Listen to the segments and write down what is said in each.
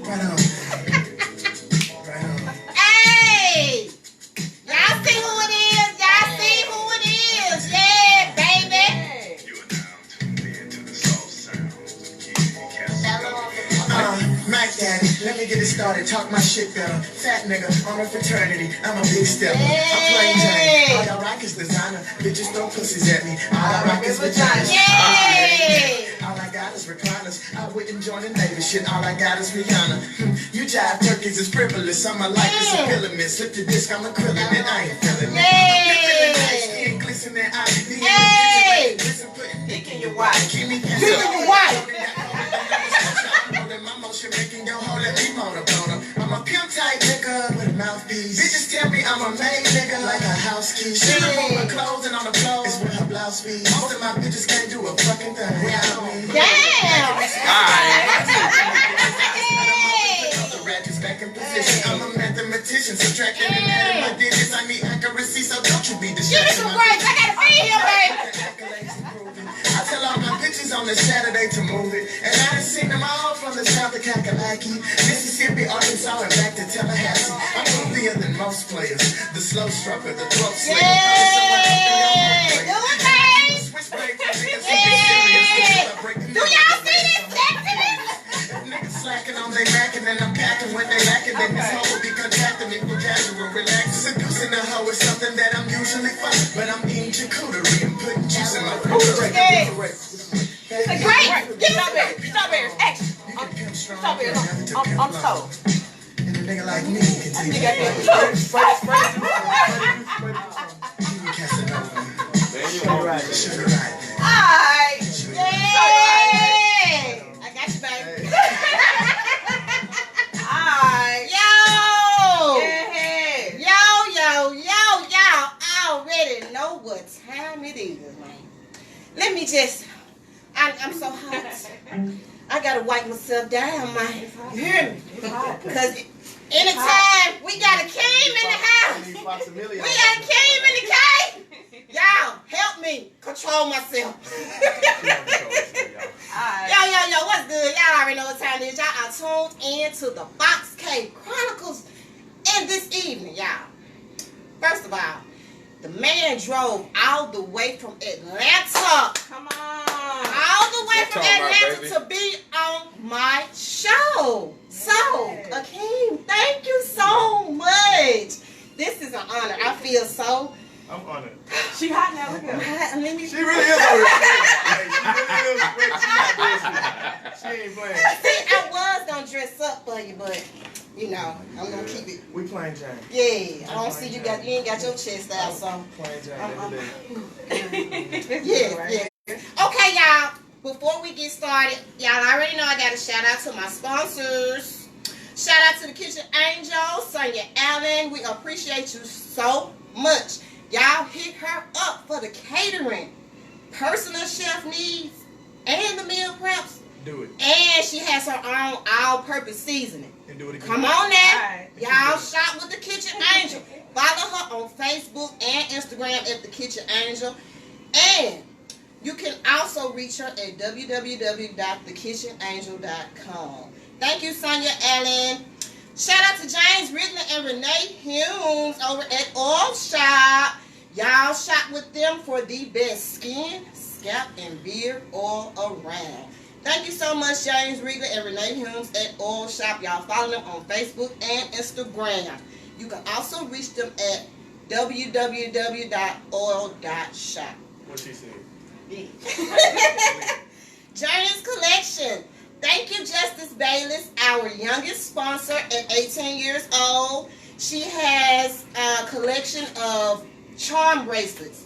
Right on. Right on. Hey! Y'all see who it is? Y'all see who it is? Yeah, baby. You are now tuned in to the soft sounds of Kimmy and Casanova. Mac Daddy, let me get it started. Talk my shit better. Fat nigga, I'm a fraternity. I'm a big stepper. I'm plain Jane. All y'all rock is designer. Bitches throw pussies at me. All I rock is vagina. Yay! All I got is recliners. I wouldn't join the Navy shit. All I got is Rihanna. You jive turkeys is frivolous. I'm a life is a pyramid. Slip the disc, I'm a krillin' and I ain't feeling it. Skin glistening, I be in the kitchen. Listen, putting dick in your wife. Kimmy, Dick in your wife. My motion making your whole let me moan about her. I'm a pimp type nigga with a mouthpiece. Bitches tell me I'm a maid nigga like a house key. She room with clothes and on the floor is where her blouse be. Most of my bitches can't do a fucking thing without me. Damn! The rat is back in position. I'm a mathematician, subtracting and adding my digits. I need accuracy, so don't you be Give me distracted. some grapes. I gotta feed him, baby. I tell all my bitches on the Saturday to move it. And I done seen them all from the south of Kakalaki, Mississippi, Arkansas, and back to Tallahassee. I'm movier than most players. The slow stroker, the throat slayer. Yeah! Do it, babe! Switchblade, Do y'all see this sexiness? if niggas slacking on they macking and I'm packing when they lacking, then this hoe will be contacting me for casual relax. Seducing a hoe is something that I'm usually fun, but I'm eating charcuterie and putting juice in my Okay. Great. Great! Give me Strawberries, action. Strawberries, I'm sold. And a nigga like me can take it. Casanova. Sugar right. Alright. Yay! I got you, baby. Alright. Yo! Yeah. Y'all already know what time it is, man. Let me just, I'm so hot. I gotta wipe myself down, man. You hear me? Because anytime we got Akeem in the house, we got Akeem in the cave. Y'all, help me control myself. Yo, what's good? Y'all already know what time it is. Y'all are tuned in to the Box Cave Chronicles. And this evening, y'all, first of all, the man drove all the way from Atlanta. Come on. All the way from Atlanta to be on my show. So, Akeem, thank you so much. This is an honor. I feel so. I'm honored. She hot now. Look at her. She really is honored. She ain't playing. See, I was gonna dress up for you, but you know, I'm gonna keep it. We playing Jane. Yeah, I don't see you ain't got your chest out, so. Playing Jane every day. Yeah. Okay, y'all. Before we get started, y'all already know I got to shout out to my sponsors. Shout out to the Kitchen Angel, Sonia Allen. We appreciate you so much. Y'all hit her up for the catering, personal chef needs, and the meal preps. Do it. And she has her own all-purpose seasoning. And do it again. Come on now. Right. Y'all shop with the Kitchen Angel. Follow her on Facebook and Instagram at the Kitchen Angel. And you can also reach her at www.thekitchenangel.com. Thank you, Sonia Allen. Shout out to James Ridley and Renee Humes over at Oil Shop. Y'all shop with them for the best skin, scalp, and beard oil around. Thank you so much, James Ridley and Renee Humes at Oil Shop. Y'all follow them on Facebook and Instagram. You can also reach them at www.oil.shop. What she said. Journey's Collection. Thank you, Justice Bayless, our youngest sponsor at 18 years old. She has a collection of charm bracelets,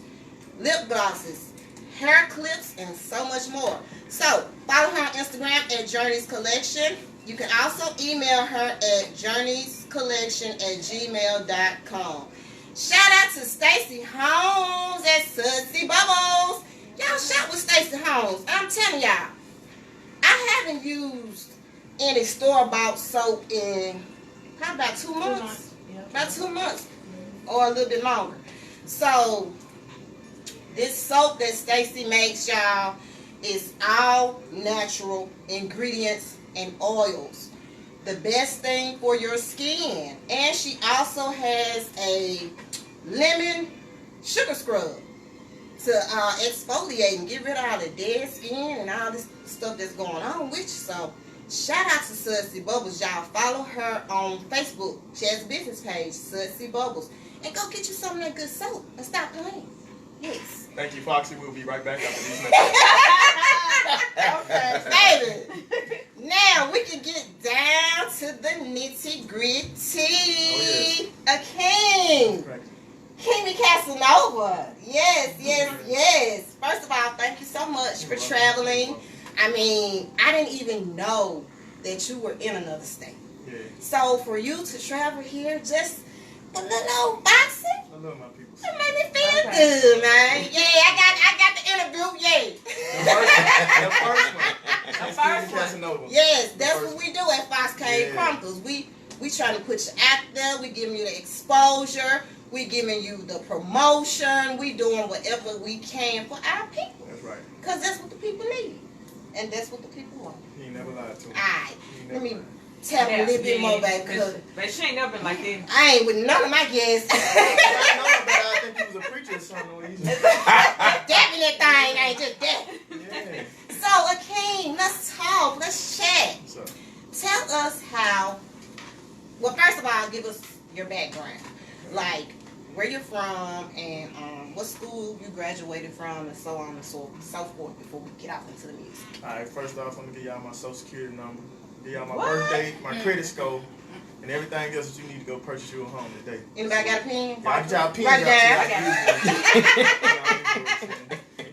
lip glosses, hair clips, and so much more. So, follow her on Instagram at Journey's Collection. You can also email her at journeyscollection@gmail.com. Shout out to Stacey Holmes at Sudsy Bubbles. Y'all shop with Stacey Holmes. I'm telling y'all, I haven't used any store-bought soap in probably about 2 months. About 2 months or a little bit longer. So, this soap that Stacey makes, y'all, is all natural ingredients and oils. the best thing for your skin. And she also has a lemon sugar scrub to exfoliate and get rid of all the dead skin and all this stuff that's going on with you. So shout out to Sudsy Bubbles, y'all. Follow her on Facebook. She has a business page, Sudsy Bubbles. And go get you some of that good soap and stop playing. Yes. Thank you, Foxy. We'll be right back after these Okay, baby. Now we can get down to the nitty gritty. Akeem. Kimmy Casanova. Yes. First of all, thank you so much for traveling. I mean, I didn't even know that you were in another state. Yeah. So for you to travel here, just a little old boxing, I love my people. it made me feel good, man. Yeah, I got the interview. Yay. The first one. That's Kimmy Casanova. Yes, that's what we do at Fox Cave Chronicles. We trying to put you out there. We giving you the exposure. We giving you the promotion. We doing whatever we can for our people. That's right. Because that's what the people need. And that's what the people want. He ain't never lied to me. Alright. Let me tell me a little bit more, baby. Because But she ain't never been like that. I ain't with none of my guests. I know, but I think he was a preacher or something. Dabbing that thing ain't just that. Yeah. So, Akeem, let's talk. Let's chat. So, Tell us how. Well, first of all, give us your background. Like, where you're from and what school you graduated from and so on and so forth before we get off into the music. alright, first off, I'm going to give y'all my social security number, give y'all my birthday, my credit score, and everything else that you need to go purchase you a home today. Anybody got a pen? I got y'all pins Right out.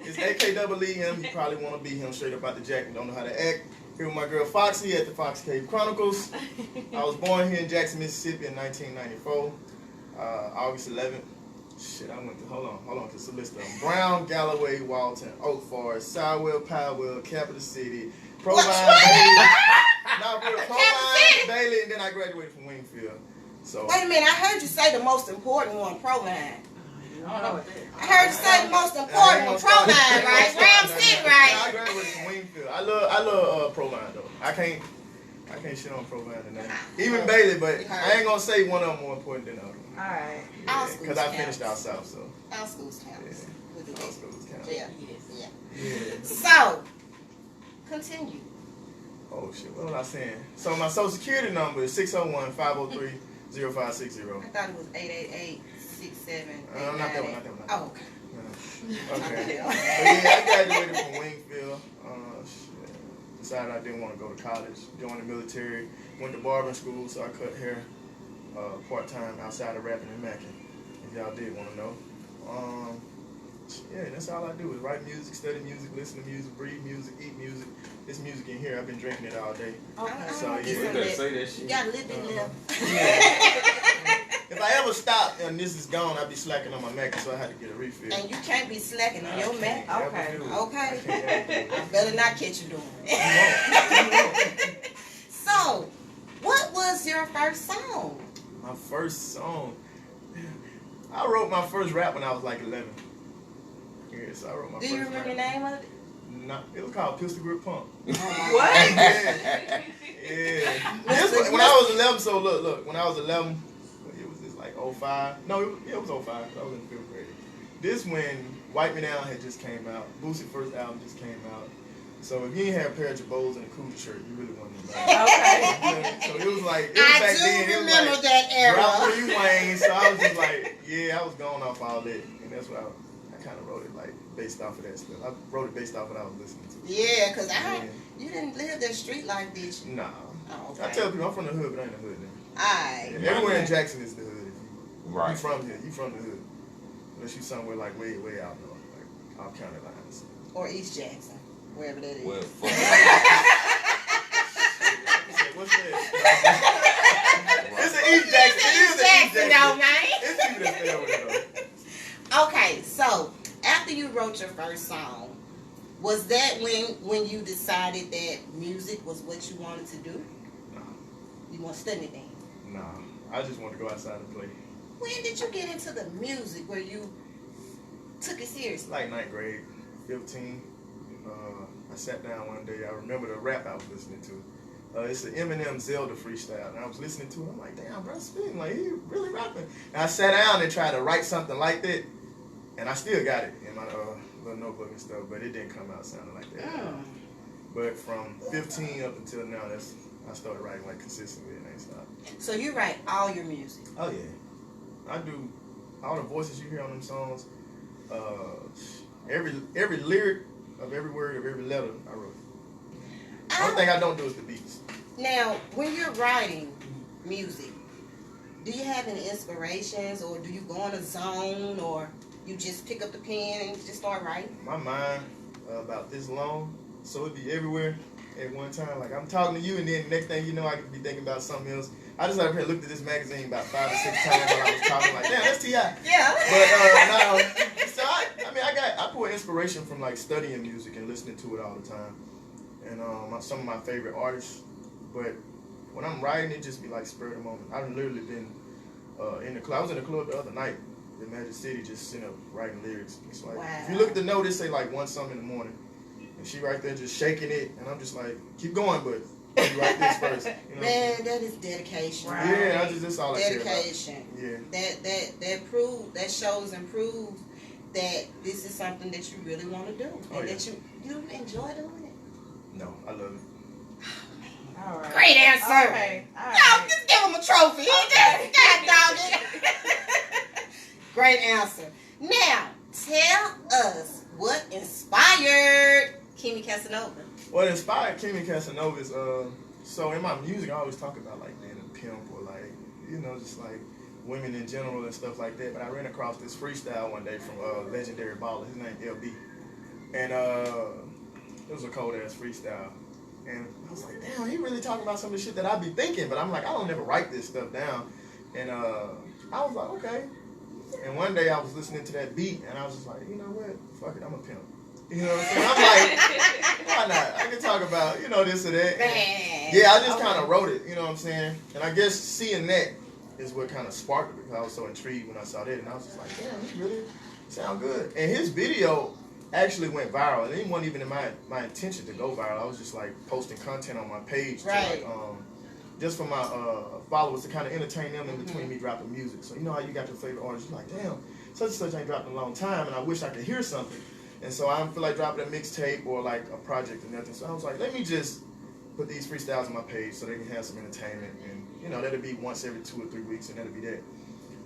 It's AKEEM. You probably want to be him straight up out the jacket. Don't know how to act. Here with my girl Foxy at the Fox Cave Chronicles. I was born here in Jackson, Mississippi in 1994. August 11th. Shit, I went to, hold on, because it's a list of them. Brown, Galloway, Walton, Oak Forest, Sowell, Powell, Capital City, Provine, Bailey. Not real, Provine, Bailey, and then I graduated from Wingfield. So. Wait a minute, I heard you say the most important one, Provine. I don't know what that is. I heard you say the most important one, Provine, right? Ram City, right? I graduated from Wingfield. I love Provine though. I can't shit on Provine tonight. Even Bailey, but I ain't gonna say one of them more important than the other. Alright. Because I finished out south, so. All schools count. Yeah. All schools count. Yeah. Yeah. So, continue. Oh shit, what was I saying? So my social security number is 601-503-0560. I thought it was 888-67. Not that one. Oh, okay. Okay. But yeah, I graduated from Wingfield. Shit. Decided I didn't want to go to college. Joined the military. Went to Barber school, so I cut hair part-time outside of rapping and macking. If y'all did want to know. Yeah, that's all I do is write music, study music, listen to music, breathe music, eat music. This music in here, I've been drinking it all day. Okay. So yeah. You better say that shit. You got a little bit left. If I ever stop and this is gone, I'll be slacking on my Mac, so I had to get a refill. And you can't be slacking on your Mac. Okay. Okay. I better not catch you doing it. So, what was your first song? My first song. I wrote my first rap when I was like 11. Yeah, so I wrote my Do first you remember the rap. name of it? No, it was called Pistol Grip Pump. What? Yeah. This, when I was 11, so look, when I was 11, it was just like 05. No, it was 05. I was in 5th grade. This when Wipe Me Down had just came out. Boosie's first album just came out. So if you didn't have a pair of Jabos and a cool shirt, you really wasn't about Okay. So it was like, it was back then. It was remember like, that era. Drop Three Wayne. So I was just like, yeah, I was going off all that. And that's why I kind of wrote it like based off of that stuff. I wrote it based off of what I was listening to. Yeah, because you didn't live that street life, did you? Nah. Oh, okay. I tell people I'm from the hood, but I ain't the hood nigga. Alright. Yeah, everywhere in Jackson is the hood. Right. You from here, you from the hood. Unless you somewhere like way out north, like off county lines. Or East Jackson, wherever that is. Well, fuck. What's that? It's an East Jackson. It is an East Jackson. though, man. It's people that stay over there though. Okay, so after you wrote your first song, was that when you decided that music was what you wanted to do? No. You want to study anything? No. I just want to go outside and play. When did you get into the music where you took it seriously? Like 9th grade, 15. I sat down one day. I remember the rap I was listening to. It's an Eminem Zelda freestyle, and I was listening to it. I'm like, damn, bro, spitting like he really rapping. And I sat down and tried to write something like that, and I still got it in my little notebook and stuff, but it didn't come out sounding like that. But from 15 up until now, I started writing like consistently and ain't stopped. So you write all your music? Oh yeah, I do. All the voices you hear on them songs, every lyric of every word of every letter, I wrote. The only thing I don't do is the beats. Now, when you're writing music, do you have any inspirations, or do you go in a zone, or you just pick up the pen and just start writing? My mind about this long, so it'd be everywhere at one time. Like I'm talking to you, and then the next thing you know, I could be thinking about something else. I just like looked at this magazine about 5 or 6 times while I was talking. Like, damn, that's T.I. Yeah. But no, so I pull inspiration from like studying music and listening to it all the time, and some of my favorite artists. But when I'm writing, it just be like spur of the moment. I've literally been in the club. I was in the club the other night in Magic City, just sitting up writing lyrics. It's like if you look at the note, it say like 1 something in the morning, and she right there just shaking it, and I'm just like, keep going, but you write this first. You know Man, that is dedication. right? Yeah, that's all I care about. Dedication. Yeah. That shows and proves that this is something that you really want to do, and that you enjoy doing it. No, I love it. All right. Great answer. Okay. All No, right. just give him a trophy. He just God dog it. Great answer. Now, tell us what inspired Kimmy Casanova. What inspired Kimmy Casanova is so in my music I always talk about like being a pimp or like just like women in general and stuff like that. But I ran across this freestyle one day from legendary baller. His name LB, and it was a cold ass freestyle. And I was like, damn, he really talking about some of the shit that I be thinking, but I'm like, I don't never write this stuff down. And I was like, okay. And one day I was listening to that beat, and I was just like, you know what? Fuck it, I'm a pimp. You know what I'm saying? I'm like, why not? I can talk about, this or that. Man. Yeah, I just kind of wrote it, you know what I'm saying? And I guess seeing that is what kind of sparked it, because I was so intrigued when I saw that, and I was just like, damn, he really sound good. And his video actually went viral, and it wasn't even in my intention to go viral. I was just like posting content on my page to like, just for my followers to kind of entertain them in between me dropping music. So you know how you got your favorite artist, you're like, damn, such and such ain't dropped in a long time, and I wish I could hear something. And so I don't feel like dropping a mixtape or like a project or nothing. So I was like, let me just put these freestyles on my page so they can have some entertainment, and that'll be once every 2 or 3 weeks, and that'll be that.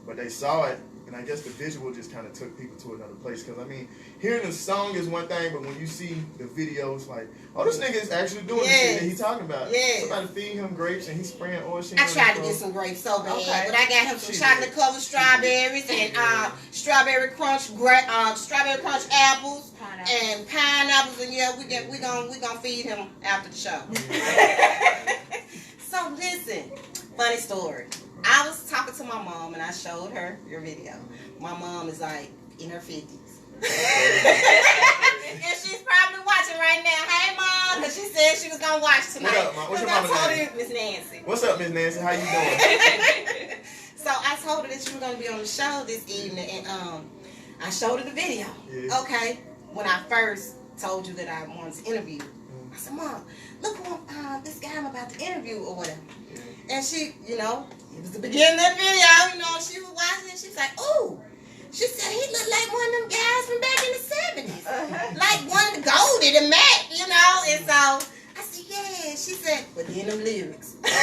But they saw it, and I guess the visual just kind of took people to another place. Because, I mean, hearing the song is one thing, but when you see the video, it's like, oh, this nigga is actually doing the shit that he's talking about. Somebody feeding him grapes, and he's spraying oil. I tried to get some grapes so bad, but I got him some chocolate-covered strawberries and strawberry crunch apples and pineapples, and we gonna feed him after the show. So listen, funny story. I was talking to my mom, and I showed her your video. My mom is like in her 50s. And she's probably watching right now. Hey, Mom, because she said she was going to watch tonight. What up, Mom? What's your mama's name? Miss Nancy. What's up, Miss Nancy? How you doing? So I told her that she was going to be on the show this evening, and I showed her the video. Yeah. Okay. When I first told you that I wanted to interview you, I said, Mom, look who this guy I'm about to interview or whatever. Yeah. And she, it was the beginning of the video, she was watching it. She was like, ooh. She said he looked like one of them guys from back in the 70s. Like one of the Goldie, the Mac, And so I said, yeah. She said, but then them lyrics. Baby,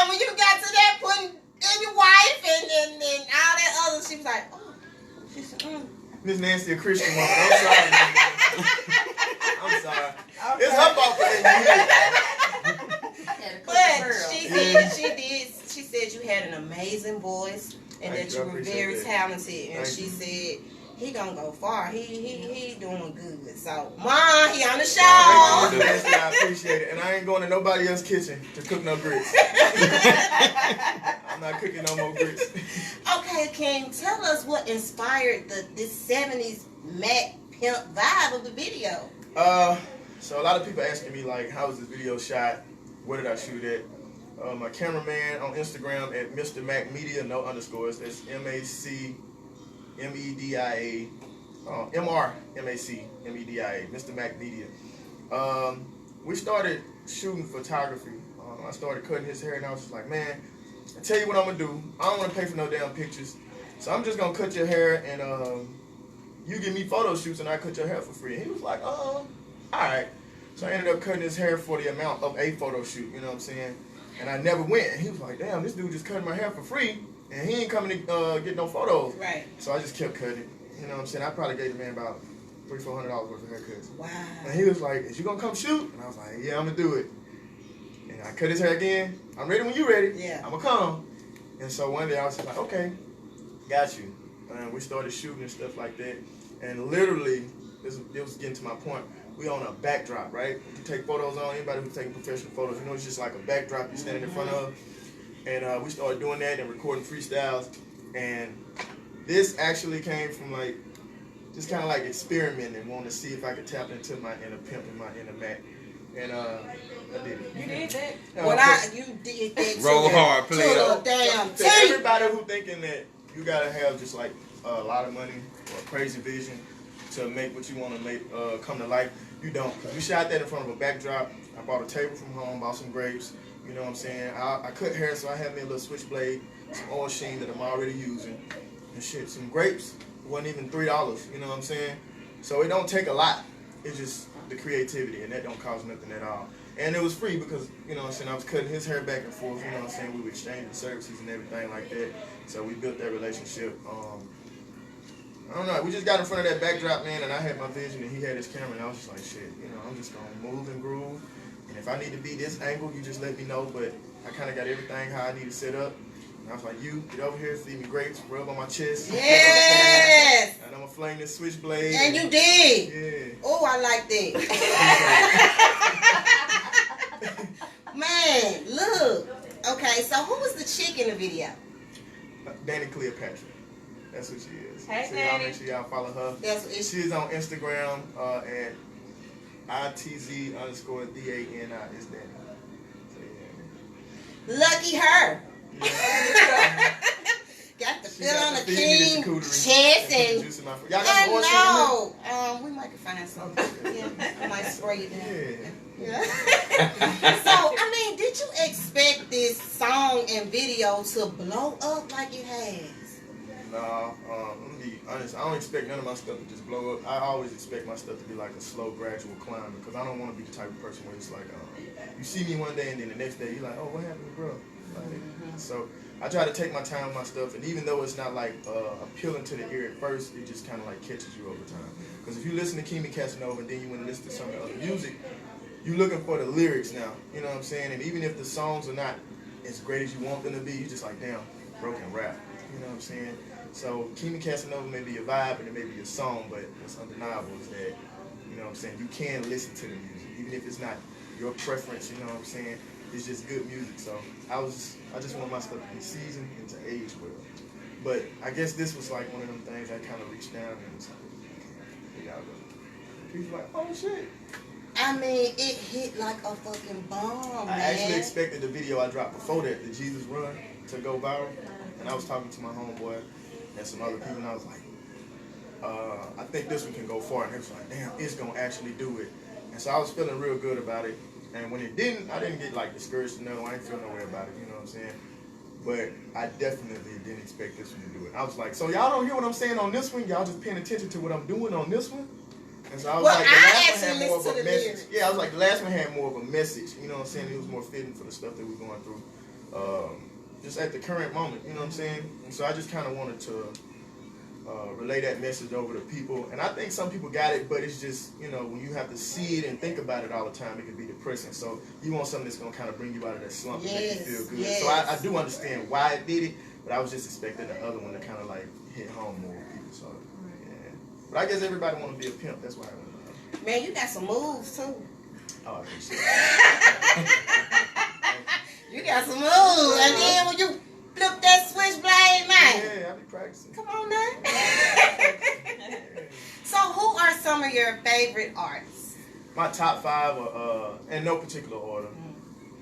when you got to that putting in your wife and all that other, she was like, oh. She said, Miss Nancy, a Christian woman. I'm sorry. I'm sorry. Okay. It's her fault for that. But she said you had an amazing voice and that you were very talented. And she said he gonna go far. He doing good. So, Mom, he on the show. I appreciate it. And I ain't going to nobody else's kitchen to cook no grits. I'm not cooking no more grits. Okay, King, tell us what inspired this 70s Mac pimp vibe of the video. So a lot of people asking me like, how was this video shot? Where did I shoot it? My cameraman on Instagram at Mr. Mac Media, no underscores. That's MacMedia. MrMacMedia, Mr. Mac Media. We started shooting photography. I started cutting his hair, and I was just like, man, I tell you what I'm gonna do. I don't want to pay for no damn pictures, so I'm just gonna cut your hair, and you give me photo shoots, and I cut your hair for free. And he was like, all right. So I ended up cutting his hair for the amount of a photo shoot. You know what I'm saying? And I never went. And he was like, damn, this dude just cutting my hair for free, and he ain't coming to get no photos. Right. So I just kept cutting it. You know what I'm saying? I probably gave the man about $300-400 worth of haircuts. Wow. And he was like, is you gonna come shoot? And I was like, yeah, I'm gonna do it. And I cut his hair again. I'm ready when you ready. Yeah. I'm gonna come. And so one day I was just like, okay, got you. And we started shooting and stuff like that. And literally, it was getting to my point. We on a backdrop, right? You take photos on, anybody who's taking professional photos, you know it's just like a backdrop you're standing in front of. And we started doing that and recording freestyles. And this actually came from like, just kind of like experimenting and wanting to see if I could tap into my inner pimp and my inner Mac. And I did it. You did that? You did that. Roll hard, play it to up. the damn To tape. everybody who thinking that you gotta have just like a lot of money or a crazy vision to make what you want to make come to life, you don't. We shot that in front of a backdrop. I bought a table from home, bought some grapes. You know what I'm saying? I cut hair, so I had me a little switchblade, some oil sheen that I'm already using, and shit. Some grapes wasn't even $3. You know what I'm saying? So it don't take a lot. It's just the creativity, and that don't cost nothing at all. And it was free because, you know what I'm saying, I was cutting his hair back and forth, you know what I'm saying, we were exchanging services and everything like that. So we built that relationship. I don't know, we just got in front of that backdrop, man, and I had my vision and he had his camera, and I was just like, shit, you know, I'm just gonna move and groove. And if I need to be this angle, you just let me know, but I kind of got everything how I need to set up. And I was like, you, get over here, feed me grapes, rub on my chest. Yes. And I'm gonna flame this switchblade. And you did. Yeah. Oh, I like that. Man, look. Okay, so who was the chick in the video? Danny Cleopatra. That's who she is. Hey, so y'all Danny. make sure y'all follow her. That's what it's. She's on Instagram at ITZ_DANI. It's Danny. So, yeah. Lucky her. Yeah. Got the She feel got on the the feed me this king charcuterie chest and juice in my food. Y'all got some orange sugar I know. We might can find some. Yeah, I might spray it in down. there? Yeah. So, I mean, did you expect this song and video to blow up like it has? Nah, let me be honest. I don't expect none of my stuff to just blow up. I always expect my stuff to be like a slow, gradual climb because I don't want to be the type of person where it's like, you see me one day and then the next day you're like, oh, what happened to bro? Like, so I try to take my time with my stuff, and even though it's not like appealing to the ear at first, it just kind of like catches you over time. Because if you listen to Keemy, Casanova, and then you want to listen to some of the other music, you're looking for the lyrics now. You know what I'm saying? And even if the songs are not as great as you want them to be, you're just like, damn, broken rap. You know what I'm saying? So Keemy, Casanova may be a vibe and it may be a song, but what's undeniable is that, you know what I'm saying, you can listen to the music, even if it's not your preference. You know what I'm saying? It's just good music. So I just want my stuff to be seasoned and to age well. But I guess this was like one of them things I kind of reached down and was like, here y'all go. People like, oh shit. I mean, it hit like a fucking bomb, I man. actually expected the video I dropped before that, the Jesus Run, to go viral. And I was talking to my homeboy and some other people, and I was like, I think this one can go far. And he was like, damn, it's gonna actually do it. And so I was feeling real good about it. And when it didn't, I didn't get like discouraged. No, I ain't feel no way about it. You know what I'm saying? But I definitely didn't expect this one to do it. I was like, so y'all don't hear what I'm saying on this one? Y'all just paying attention to what I'm doing on this one? And so I was Well, like, I the last one actually had more of listened a to the message. lyrics. Yeah, I was like, the last one had more of a message. You know what I'm saying? It was more fitting for the stuff that we're going through. Just at the current moment, you know what I'm saying? And so I just kind of wanted to relay that message over to people. And I think some people got it, but it's just, you know, when you have to see it and think about it all the time, it can be depressing. So you want something that's going to kind of bring you out of that slump and make you feel good. Yes. So I do understand why it did it, but I was just expecting the other one to kind of like hit home more with people. So, yeah. But I guess everybody want to be a pimp. That's why I went. Man, you got some moves, too. Oh, I appreciate it. You got some moves. And then when you flip that switchblade, man. Yeah, I be practicing. Come on now. So who are some of your favorite artists? My top 5 are, in no particular order,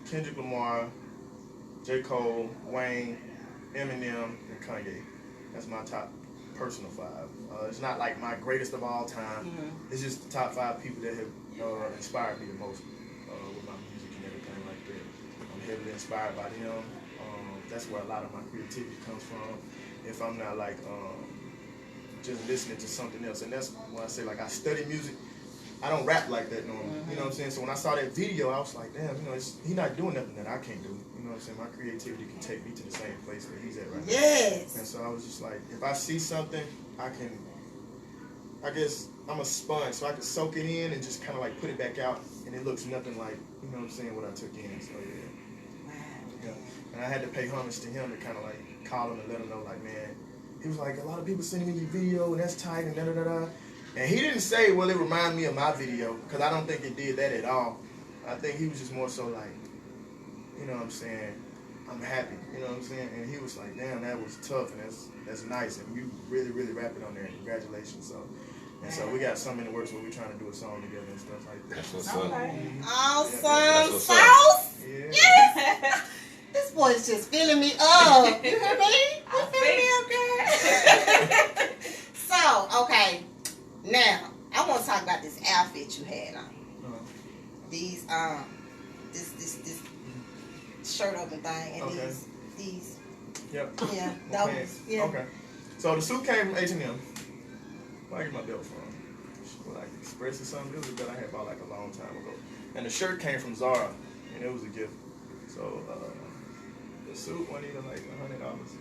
Kendrick Lamar, J. Cole, Wayne, Eminem, and Kanye. That's my top personal 5. It's not like my greatest of all time. It's just the top 5 people that have inspired me the most with my music and everything like that. I'm heavily inspired by them. That's where a lot of my creativity comes from. If I'm not like just listening to something else, and that's when I say like I study music. I don't rap like that normally. You know what I'm saying? So when I saw that video, I was like, damn, he's not doing nothing that I can't do. You know what I'm saying? My creativity can take me to the same place that he's at right now. Yes. And so I was just like, if I see something, I guess I'm a sponge, so I can soak it in and just kind of like put it back out, and it looks nothing like, you know what I'm saying, what I took in. So yeah. And I had to pay homage to him to kind of like call him and let him know, like, man, he was like, a lot of people sending me your video, and that's tight, and da-da-da-da. And he didn't say, well, it reminded me of my video, because I don't think it did that at all. I think he was just more so like, you know what I'm saying, I'm happy, you know what I'm saying? And he was like, damn, that was tough, and that's nice, and you really, really rap it on there, congratulations. So we got something in the works where we're trying to do a song together and stuff like that. That's what's up. Awesome sauce. Yeah. Yes. This boy's just filling me up. You hear me? You filling me up, girl? So, okay. Now, I want to talk about this outfit you had on. These, this shirt open thing, and Okay. these. Yep. Yeah, My those. pants. Yeah. Okay. So the suit came from H&M. Where I get my belt from? Like Express or something. It was a belt I had bought like a long time ago. And the shirt came from Zara, and it was a gift. So the suit wasn't even like $100.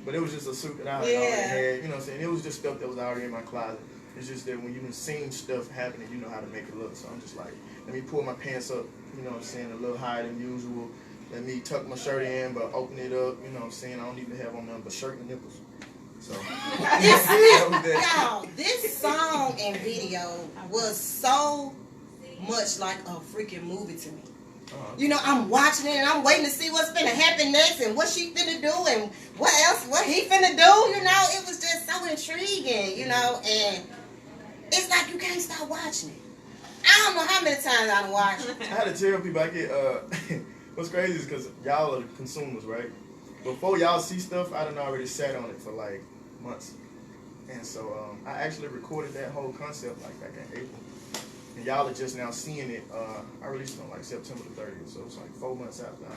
But it was just a suit that I already had, you know what I'm saying? It was just stuff that was already in my closet. It's just that when you've seen stuff happening, you know how to make it look. So I'm just like, let me pull my pants up, you know what I'm saying, a little higher than usual. Let me tuck my shirt in, but open it up, you know what I'm saying? I don't even have on nothing but shirt and nipples. So, this song and video was so much like a freaking movie to me. You know, I'm watching it and I'm waiting to see what's finna happen next and what she finna do and what he finna do, you know. It was just so intriguing, you know, and it's like you can't stop watching it. I don't know how many times I done watched it. I had to tell people, I get, what's crazy is because y'all are the consumers, right? Before y'all see stuff, I done already sat on it for like months. And so I actually recorded that whole concept like back in April. And y'all are just now seeing it. I released it on like September the 30th, so it's like 4 months after I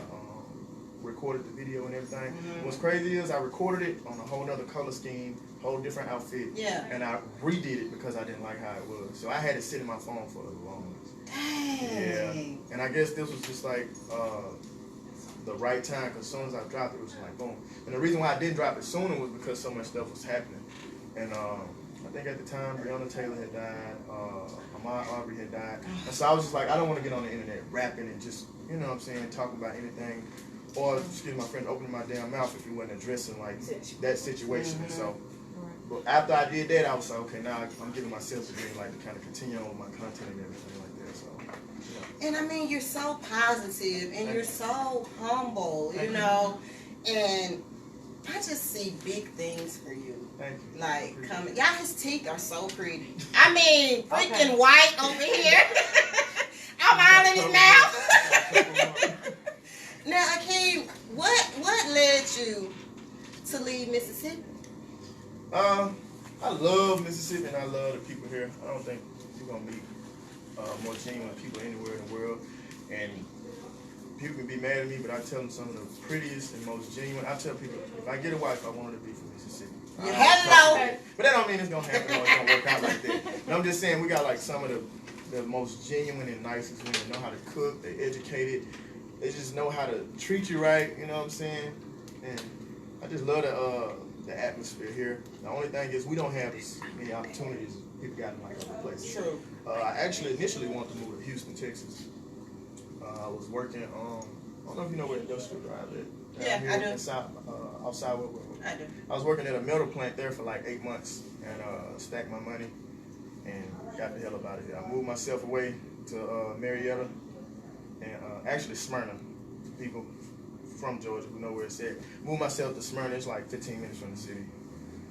recorded the video and everything. What's crazy is I recorded it on a whole other color scheme, whole different outfit, and I redid it because I didn't like how it was. So I had it sit in my phone for a long time. Dang. Yeah, and I guess this was just like the right time, because as soon as I dropped it, it was like boom. And the reason why I didn't drop it sooner was because so much stuff was happening. And I think at the time, Breonna Taylor had died, Ahmaud Arbery had died. And so I was just like, I don't want to get on the internet rapping and just, you know what I'm saying, talking about anything. Or, excuse my friend, opening my damn mouth if you wasn't addressing, like, that situation. And so, but after I did that, I was like, okay, now I'm giving myself the green light to kind of continue on with my content and everything like that. So, yeah. And I mean, you're so positive and you're so humble, you know, and I just see big things for you. Thank you. Like, coming. Y'all, his teeth are so pretty. I mean, freaking white over here. I'm all in his mouth. Now, Akeem, what led you to leave Mississippi? I love Mississippi and I love the people here. I don't think you're going to meet more genuine people anywhere in the world. And people can be mad at me, but I tell them some of the prettiest and most genuine. I tell people, if I get a wife, I want her to be from Mississippi. Hello. But that don't mean it's going to happen or it's going to work out like that. But I'm just saying we got like some of the most genuine and nicest women. Know how to cook, they educated, they just know how to treat you right, you know what I'm saying? And I just love the atmosphere here. The only thing is we don't have as many opportunities as people got in like other places. True. I actually initially wanted to move to Houston, Texas. I was working on, I don't know if you know where Industrial Drive is. Yeah, I do. Outside where I do. I was working at a metal plant there for like 8 months and stacked my money and got the hell up out of here. I moved myself away to Marietta and actually Smyrna. People from Georgia who know where it's at. Moved myself to Smyrna. It's like 15 minutes from the city.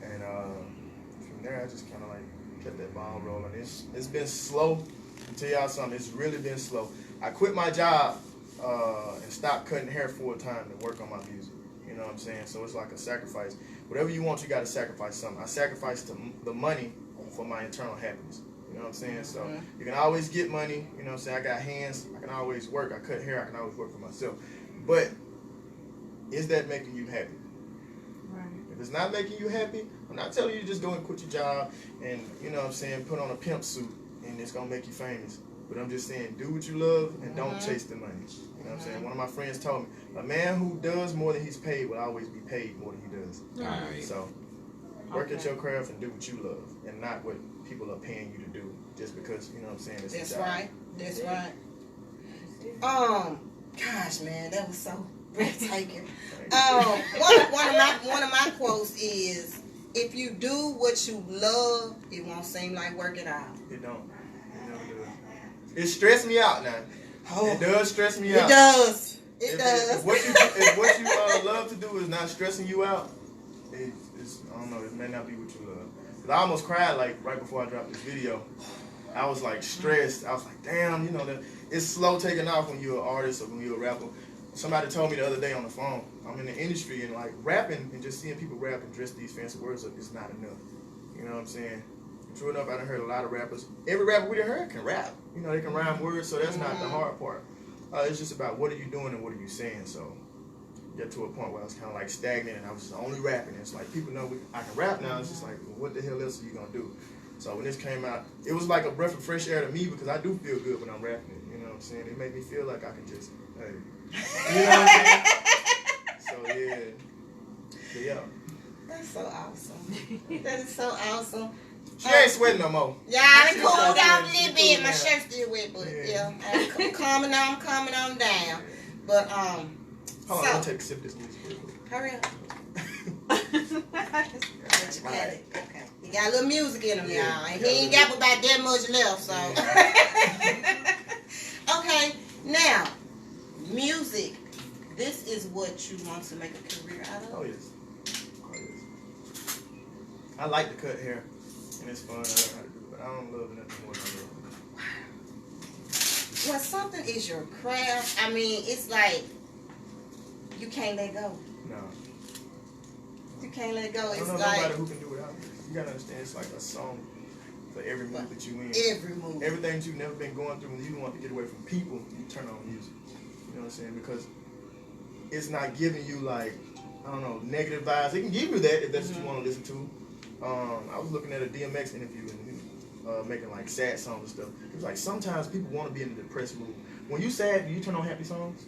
And from there, I just kind of like kept that ball rolling. It's been slow. I'll tell y'all something. It's really been slow. I quit my job and stopped cutting hair full time to work on my music. You know what I'm saying? So it's like a sacrifice. Whatever you want, you got to sacrifice something. I sacrificed the money for my internal happiness. You know what I'm saying? So you can always get money. You know what I'm saying? I got hands. I can always work. I cut hair. I can always work for myself. But is that making you happy? Right. If it's not making you happy, I'm not telling you to just go and quit your job and, you know what I'm saying, put on a pimp suit and it's going to make you famous. But I'm just saying, do what you love and don't chase the money. You know what I'm saying? One of my friends told me, a man who does more than he's paid will always be paid more than he does. Alright. So work at your craft and do what you love and not what people are paying you to do just because, you know what I'm saying, it's That's a job. right. That's right. Gosh, man, that was so breathtaking. One of my quotes is, if you do what you love, it won't seem like working out. It don't. It never does. It stressed me out now. Oh, It does stress me it out. does. It If does. what you love to do is not stressing you out, it's I don't know, it may not be what you love. 'Cause I almost cried like right before I dropped this video. I was like stressed. I was like, damn, you know, it's slow taking off when you're an artist or when you're a rapper. Somebody told me the other day on the phone, I'm in the industry and like rapping and just seeing people rap and dress these fancy words up is not enough. You know what I'm saying? True enough, I done heard a lot of rappers. Every rapper we done heard can rap. You know, they can rhyme words, so that's not the hard part. It's just about what are you doing and what are you saying. So get to a point where I was kind of like stagnant and I was just only rapping. It's like people know I can rap now. It's just like, well, what the hell else are you gonna do? So when this came out, it was like a breath of fresh air to me because I do feel good when I'm rapping it. You know what I'm saying? It made me feel like I can just, hey, you know what I'm saying? So yeah, but yeah. That's so awesome. That is so awesome. She ain't sweating no more. Yeah, I She cooled stopped down a sweating. little She bit. My cooled shirt's still wet, but Yeah. I'm calming on down. But Hold on, so I'm gonna take a sip of this music real quick. hurry up. Okay. He got a little music in him, Yeah. y'all. And he ain't got about that much left, so. Okay, now, music. This is what you want to make a career out of? Oh yes. Oh yes. I like to cut hair, and it's fun. I learn how to do it, but I don't love nothing more than I love. When something is your craft, I mean, it's like you can't let go. No. You can't let go. I It's don't know like nobody who can do without it. You gotta understand, it's like a song for every mood that you in. every move. Everything that you've never been going through, when you want to get away from people, you turn on music. You know what I'm saying? Because it's not giving you like, I don't know, negative vibes. It can give you that if that's what you want to listen to. I was looking at a DMX interview and he was making like sad songs and stuff. It was like sometimes people want to be in a depressed mood. When you sad, do you turn on happy songs?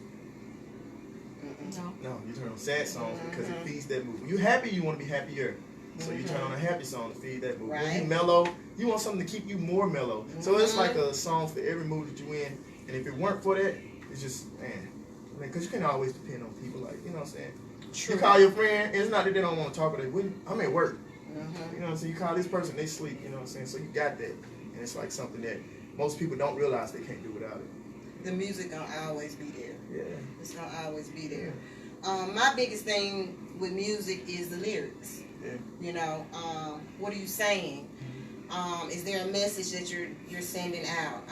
No. No, you turn on sad songs because it feeds that mood. When you're happy, you want to be happier. So you turn on a happy song to feed that mood. When you Right. mellow, you want something to keep you more mellow. So it's like a song for every mood that you in. And if it weren't for that, it's just, man, because you can't always depend on people. Like, you know what I'm saying? True. You call your friend, it's not that they don't want to talk, but I'm at work. Mhm. You know what I'm saying? You call this person, they sleep. You know what I'm saying? So you got that. And it's like something that most people don't realize they can't do without it. The music gonna always be there. Yeah. It's gonna always be there. My biggest thing with music is the lyrics. Yeah. You know, what are you saying? Is there a message that you're sending out?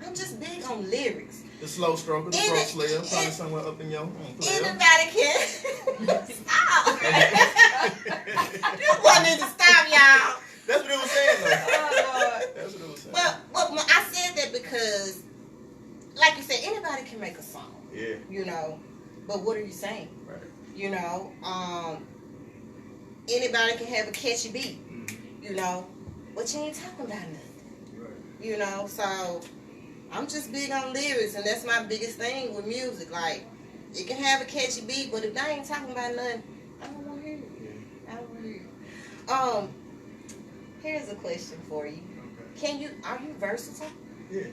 I'm just big on lyrics. The slow stroker, the throat slayer, probably somewhere up in your player. Anybody can stop. This one need to stop, y'all. That's what it was saying, though. Oh, Lord. That's what it was saying. Well, I said that because, like you said, anybody can make a song. Yeah. You know, but what are you saying? Right. You know, anybody can have a catchy beat. You know, but you ain't talking about nothing. Right. You know, so I'm just big on lyrics, and that's my biggest thing with music. Like, it can have a catchy beat, but if they ain't talking about nothing, I don't want to hear it. Yeah. I don't want to hear it. Here's a question for you. Okay. Are you versatile? Yeah.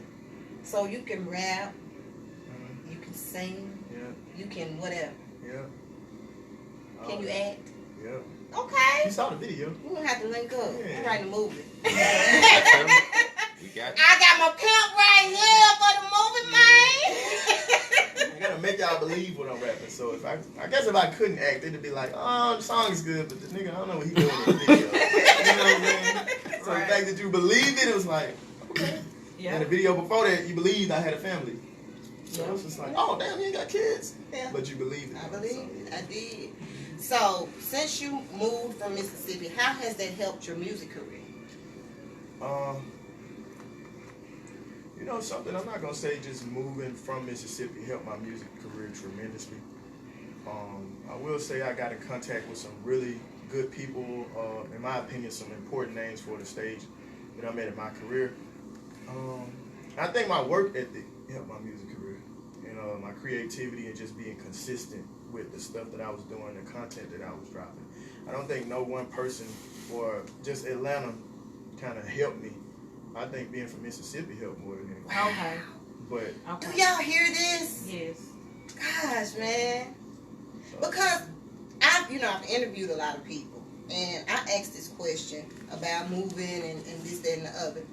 So you can rap, you can sing, Yeah. you can whatever. Yeah. Can you act? Yeah. Okay. You saw the video. We're going to have to link up. Yeah. I'm writing a movie. We got I got my pimp right here for the movie, man. I gotta make y'all believe what I'm rapping. So if I guess if I couldn't act, it'd be like, oh, the song is good, but this nigga, I don't know what he doing in the video. You know what I'm saying? So the fact that you believed it, it was like, okay. Yeah. And the video before that, you believed I had a family. So it's just like, oh damn, you ain't got kids. Yeah. But you believe it. I believe it. I did. So, since you moved from Mississippi, how has that helped your music career? You know something, I'm not gonna say just moving from Mississippi helped my music career tremendously. I will say I got in contact with some really good people, in my opinion, some important names for the stage that I met in my career. I think my work ethic helped my music career. You know, my creativity and just being consistent with the stuff that I was doing, the content that I was dropping. I don't think no one person or just Atlanta kind of helped me. I think being from Mississippi helped more than anything. Okay. But Do y'all hear this? Yes. Gosh, man. Because I've interviewed a lot of people, and I asked this question about moving and this, that, and the other.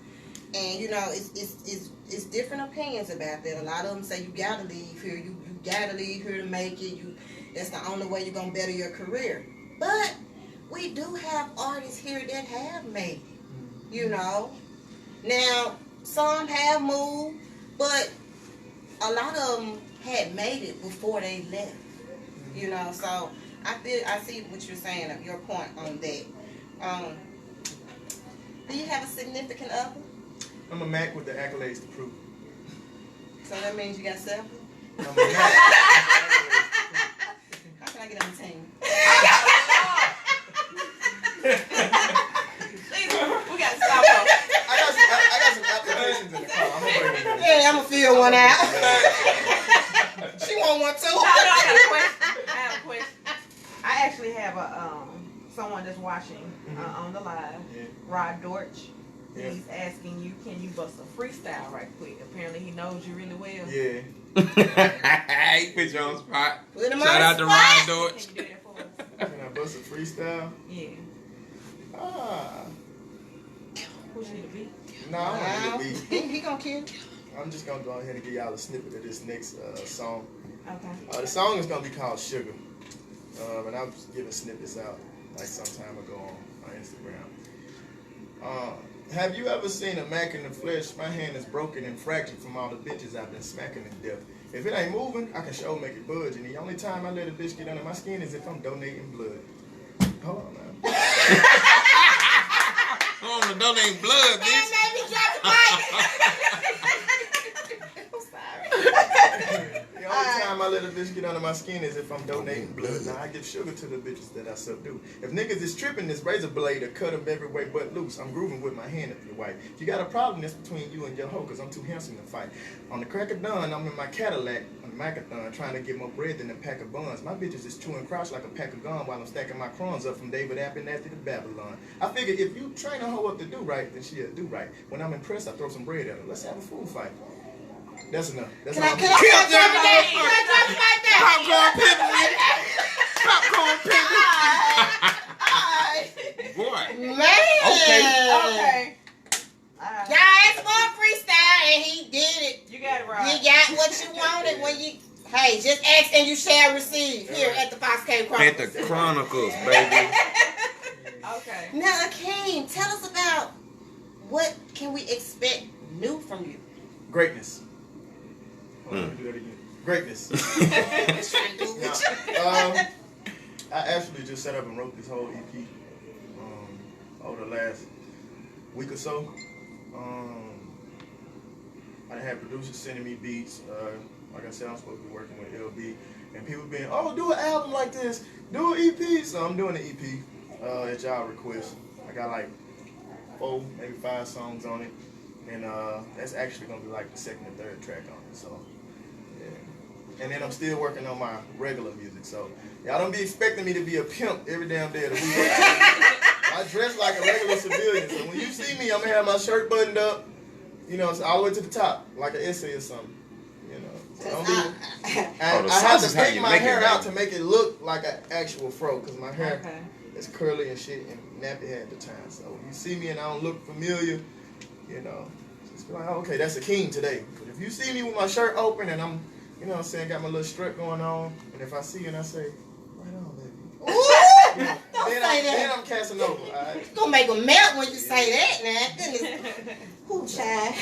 And it's different opinions about that. A lot of them say you gotta leave here. You gotta leave here to make it. That's the only way you're gonna better your career. But we do have artists here that have made it. Now some have moved, but a lot of them had made it before they left. So I see what you're saying. Your point on that. Do you have a significant other? I'm a Mac with the accolades to prove. So that means you got several? I'm a Mac. How can I get on the team? We got to stop her. I got some applications in the car. I'm gonna bring them in. Yeah, I'm going to fill one out. She want one too. I have a question. I actually have someone that's watching on the live. Yeah. Rod Dortch. Yeah. He's asking you, can you bust a freestyle right quick? Apparently he knows you really well. Yeah. He put you on the spot. Put him Shout on out the to spot. Ryan Dortch. Can you do that for us? Can I bust a freestyle? Yeah. Ah. Who should it be? No, I don't need to be. He gonna kill. I'm just gonna go ahead and give y'all a snippet of this next song. Okay. The song is gonna be called Sugar. And I was giving snippets out like some time ago on Instagram. Have you ever seen a Mac in the flesh? My hand is broken and fractured from all the bitches I've been smacking to death. If it ain't moving, I can sure make it budge. And the only time I let a bitch get under my skin is if I'm donating blood. Hold on now. Oh, no, donating blood, bitch. The only time I let a bitch get under my skin is if I'm donating blood. Now I give sugar to the bitches that I subdue. If niggas is tripping this razor blade, I cut them every way but loose. I'm grooving with my hand up your wife. If you got a problem, that's between you and your hoe, cause I'm too handsome to fight. On the crack of dawn, I'm in my Cadillac on the Macathon, trying to get more bread than a pack of buns. My bitches is chewing crouch like a pack of gum while I'm stacking my crumbs up from David Abernathy to Babylon. I figure if you train a hoe up to do right, then she'll do right. When I'm impressed, I throw some bread at her. Let's have a food fight. That's enough. That's all I'm Can I drop it like that? Popcorn pimping. Boy. Man. Okay. Y'all asked for a freestyle and he did it. You got it right. You got what you wanted when you. Hey, just ask and you shall receive here at the Fox K At Chronicles. the Chronicles, baby. Okay. Now, Akeem, tell us about what can we expect new from you. Greatness. Hold on, let me do that again. Greatness. Now, I actually just set up and wrote this whole EP over the last week or so. I had producers sending me beats. Like I said, I'm supposed to be working with LB. And people being, oh, do an album like this. Do an EP. So I'm doing an EP at y'all request. I got like 4, maybe 5 songs on it. And that's actually going to be like the 2nd and 3rd track on it. So, yeah. And then I'm still working on my regular music. So, y'all don't be expecting me to be a pimp every damn day of the week. I dress like a regular civilian. So when you see me, I'm going to have my shirt buttoned up, you know, all the way to the top, like an essay or something. You know, so don't be, I have to pick my hair out to make it look like an actual fro, because my hair is curly and shit and nappy at the time. So when you see me and I don't look familiar, you know, just be like, oh, okay, that's Akeem today. But if you see me with my shirt open and I'm, you know what I'm saying, got my little strut going on, and if I see you and I say, right on, baby. Ooh, You know, then I'm Casanova, all right? It's gonna make them melt when you say that now. Goodness. Who child?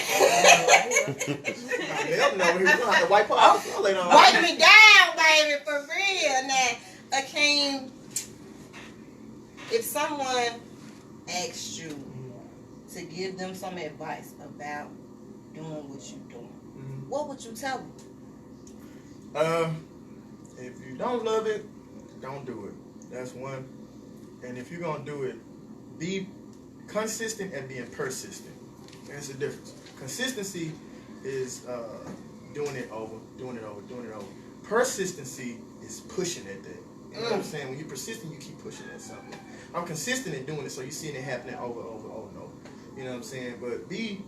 My Hell no, he was gonna have to wipe her out later on. Wipe me down, baby, for real. Now, Akeem, if someone asked you to give them some advice about doing what you're doing, what would you tell them? If you don't love it, don't do it. That's one. And if you're gonna do it, be consistent and being persistent. That's the difference. Consistency is doing it over. Persistency is pushing at that. You know what I'm saying? When you're persistent, you keep pushing at something. I'm consistent in doing it, so you're seeing it happening over and over. You know what I'm saying? But be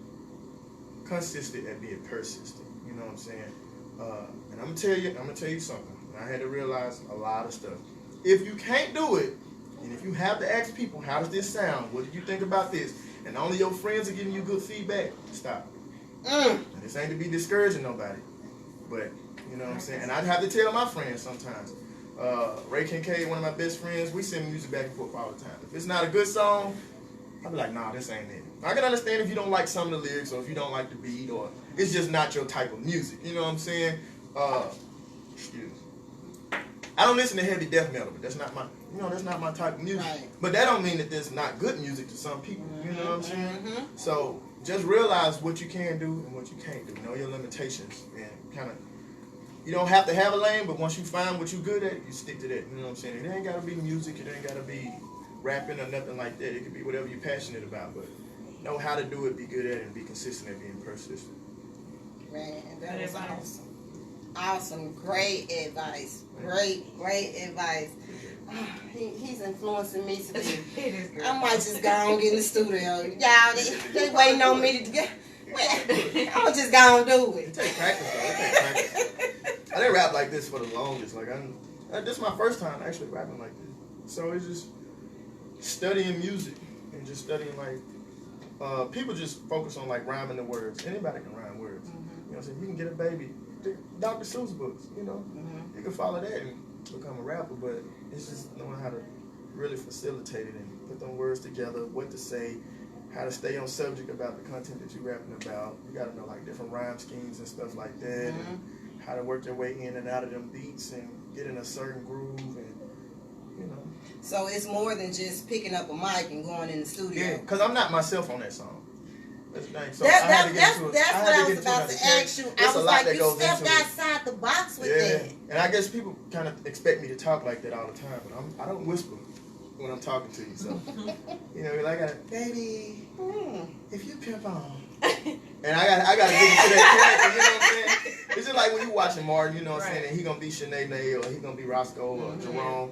consistent at being persistent. You know what I'm saying? And I'm gonna tell you something. I had to realize a lot of stuff. If you can't do it, and if you have to ask people, how does this sound? What do you think about this? And only your friends are giving you good feedback, stop. And this ain't to be discouraging nobody. But, you know what I'm saying? And I'd have to tell my friends sometimes. Ray Kincaid, one of my best friends, we send music back and forth all the time. If it's not a good song, I'll be like, nah, this ain't it. I can understand if you don't like some of the lyrics or if you don't like the beat or it's just not your type of music. You know what I'm saying? Excuse me. I don't listen to heavy death metal, but that's not my type of music. Right. But that don't mean that there's not good music to some people. You know what I'm saying? So just realize what you can do and what you can't do. Know your limitations and kind of. You don't have to have a lane, but once you find what you're good at, you stick to that. You know what I'm saying? It ain't gotta be music. It ain't gotta be rapping or nothing like that. It could be whatever you're passionate about, but know how to do it, be good at it, and be consistent at being persistent. Man, that is awesome. Awesome. Great advice. Great advice. Oh, he's influencing me today. I might just go on get in the studio. Y'all, they waiting on me to get. I'm just gonna do it. It takes practice, though. It takes practice. I didn't rap like this for the longest. Like this is my first time actually rapping like this. So it's just studying music and just studying like people just focus on like rhyming the words. Anybody can rhyme words. You know what I'm saying? You can get a baby. Dr. Seuss books, you know. You can follow that and become a rapper, but it's just knowing how to really facilitate it and put them words together, what to say, how to stay on subject about the content that you're rapping about. You gotta know like different rhyme schemes and stuff like that, and how to work your way in and out of them beats and get in a certain groove, and you know. So it's more than just picking up a mic and going in the studio. Yeah, because I'm not myself on that song. That's the thing. So that's what I was about to ask you. I was like, you stepped outside the box with that. And I guess people kind of expect me to talk like that all the time, but I don't whisper when I'm talking to you. So, you know, like, baby, if you pimp on, and I got to get into that character. You know what I'm saying? It's just like when you watching Martin. You know what I'm saying? And he gonna be Shanae or he gonna be Roscoe or Jerome.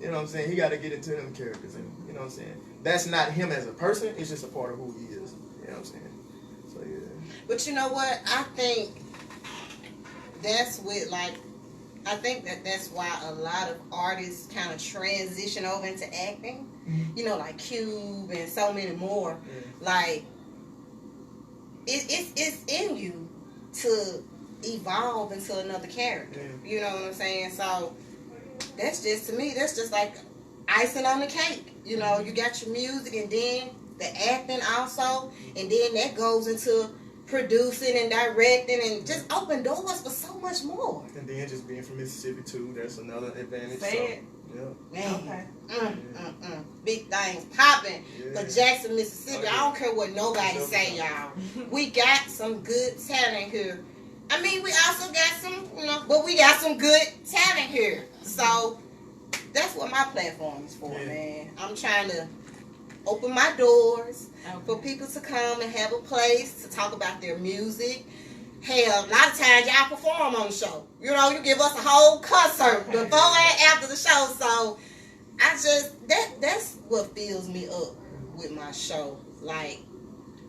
You know what I'm saying? He got to get into them characters, and you know what I'm saying? That's not him as a person. It's just a part of who he is. You know what I'm saying? So yeah. But you know what? I think that's why a lot of artists kind of transition over into acting. You know, like Cube and so many more. Like it's in you to evolve into another character. You know what I'm saying? So that's just, to me, that's just like icing on the cake. You know, you got your music and then the acting also, and then that goes into producing and directing and just open doors for so much more. And then just being from Mississippi too, that's another advantage. Say it. Yeah. Okay. Big things popping for Jackson, Mississippi. I don't care what nobody say, y'all. We got some good talent here. I mean, we also got some, you know, but we got some good talent here. So that's what my platform is for, man. I'm trying to open my doors for people to come and have a place to talk about their music. Hell, a lot of times y'all perform on the show. You know, you give us a whole concert before and after the show. So I just, that's what fills me up with my show. Like,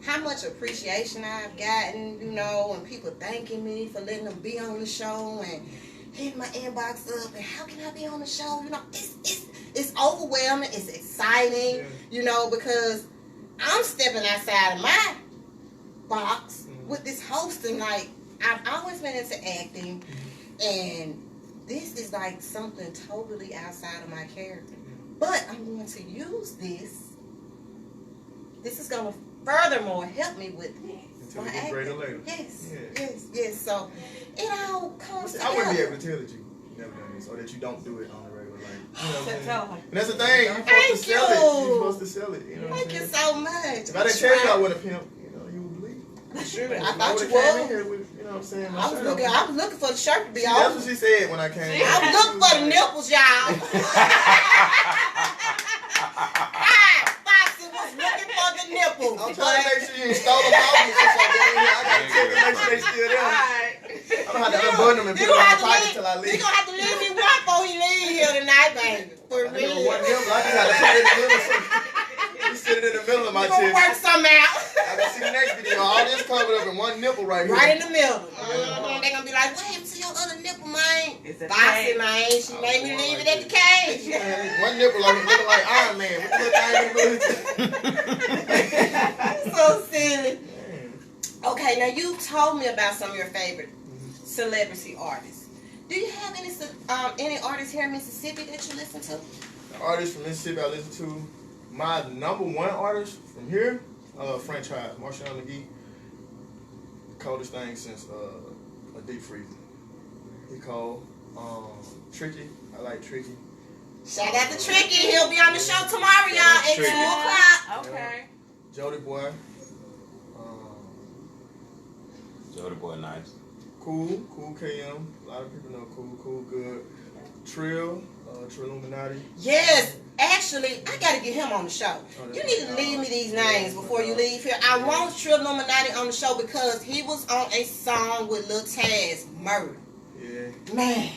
how much appreciation I've gotten, you know, and people thanking me for letting them be on the show and hitting my inbox up and how can I be on the show? You know, it's overwhelming, it's exciting, you know, because I'm stepping outside of my box with this hosting. Like, I've always been into acting, and this is like something totally outside of my character. But I'm going to use this. This is going to furthermore help me with my acting. Later. Yes. So it all comes I wouldn't be together. able to tell that you never done this or that you don't do it on the regular. Like, you know what I'm saying? Tell her. And that's the thing. You're supposed to sell it. You're supposed to sell it. You know what I'm Thank you saying? so much. If I didn't tell you I wasn't a pimp, you know, you would believe. Sure, I I thought would've you came in would. here with, you know what I'm saying? I was looking for the shirt to be See, that's on. what she said when I came. I was looking for the nipples, y'all. Foxy was looking for the nipples. I'm trying to make sure you ain't stole them off me since I've been in here. I got to check and make sure they still there. Alright. I'm gonna have to unbutton them and put them in my pocket till I You leave. gonna have to leave me one before he leave here tonight, baby. For I real. never want nipple. I just had to put it in the middle. He's sitting in the middle of my You gonna chest. work something out. I can see the next video. All this covered up in one nipple right here. Right in the middle. They gonna be like, what happened to your other nipple, man? It's a Foxy, thing. man. She made me leave it at the cage. One nipple looking like Iron Man. What the little thing? So silly. Okay, now you told me about some of your favorite celebrity artists. Do you have any artists here in Mississippi that you listen to? Artist from Mississippi I listen to. My #1 artist from here, franchise, Marshawn McGee. Coldest thing since a deep freezer. He cold. Tricky. I like Tricky. Shout out to Tricky. He'll be on the show tomorrow, y'all, at 2 Tricky. o'clock. Okay. Jody Boy. Jody boy, nice. Cool KM. A lot of people know Cool good. Trill Illuminati. Yes, actually, I gotta get him on the show. You need to leave me these names before you leave here. I want Trill Illuminati on the show because he was on a song with Lil Taz, Murder. Yeah. Man.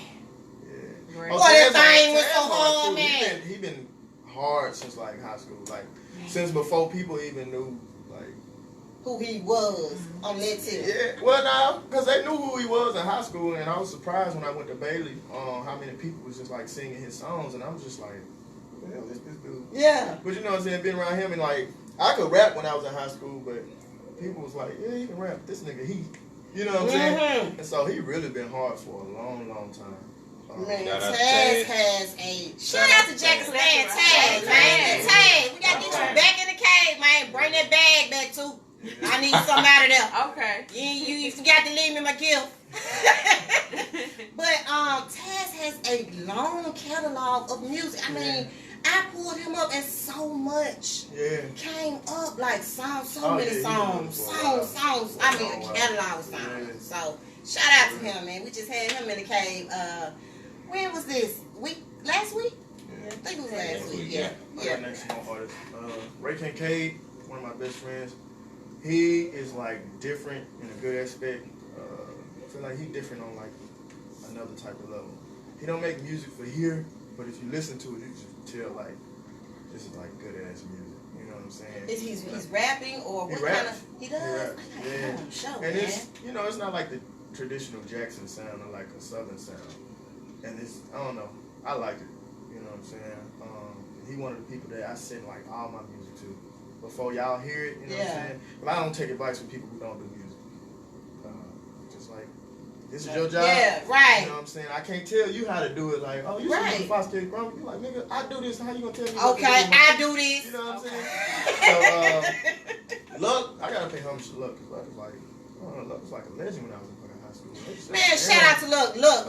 Yeah. Great. Boy, that Taz thing was so hard, hard, too. man. He been hard since like high school. Like since before people even knew like Who he was on that tip. yeah, well now, because they knew who he was in high school, and I was surprised when I went to Bailey, how many people was just like singing his songs, and I was just like, who the hell is this dude? Yeah. But you know what I'm saying, being around him, and like, I could rap when I was in high school, but people was like, yeah, he can rap, this nigga, you know what I'm saying? And so he really been hard for a long time. Man, Shout out to Taz Taz. has a shout out to Jackson man, Taz, Taz. man. Taz, we gotta get you back in the cave, man. Bring that bag back too. I need some out of there. Okay. You forgot to leave me my gift. But Taz has a long catalog of music. I mean, I pulled him up and so much Yeah. came up like songs, so Oh, many yeah, he songs, was for a while. songs. I mean, For a a while. catalog of songs. So shout out to him, man. We just had him in the cave. When was this? Last week? Yeah. I think it was last week. Yeah. My next small artist, Ray Kincaid, one of my best friends. He is like different in a good aspect. I feel like he different on like another type of level. He don't make music for here, but if you listen to it, you just tell like this is like good ass music. You know what I'm saying? Is he's rapping or He what kind raps. of? He does. He raps, I gotta yeah. get him on the show, And man. it's it's not like the traditional Jackson sound or like a Southern sound. And it's I don't know. I like it. You know what I'm saying? He one of the people that I send like all my music to before y'all hear it. You know what I'm saying? But I don't take advice from people who don't do music. Just like this is your job. Yeah, right. You know what I'm saying? I can't tell you how to do it. Like, oh, you should Right. do the Fox Kid Grumpy. You like, nigga, I do this. How you gonna tell me? what to Okay, do? I do this. You know what I'm saying? So, Luck, I gotta pay homage to Luck because Luck is like, Luck was like a legend when I was in fucking high school. Man, shout out to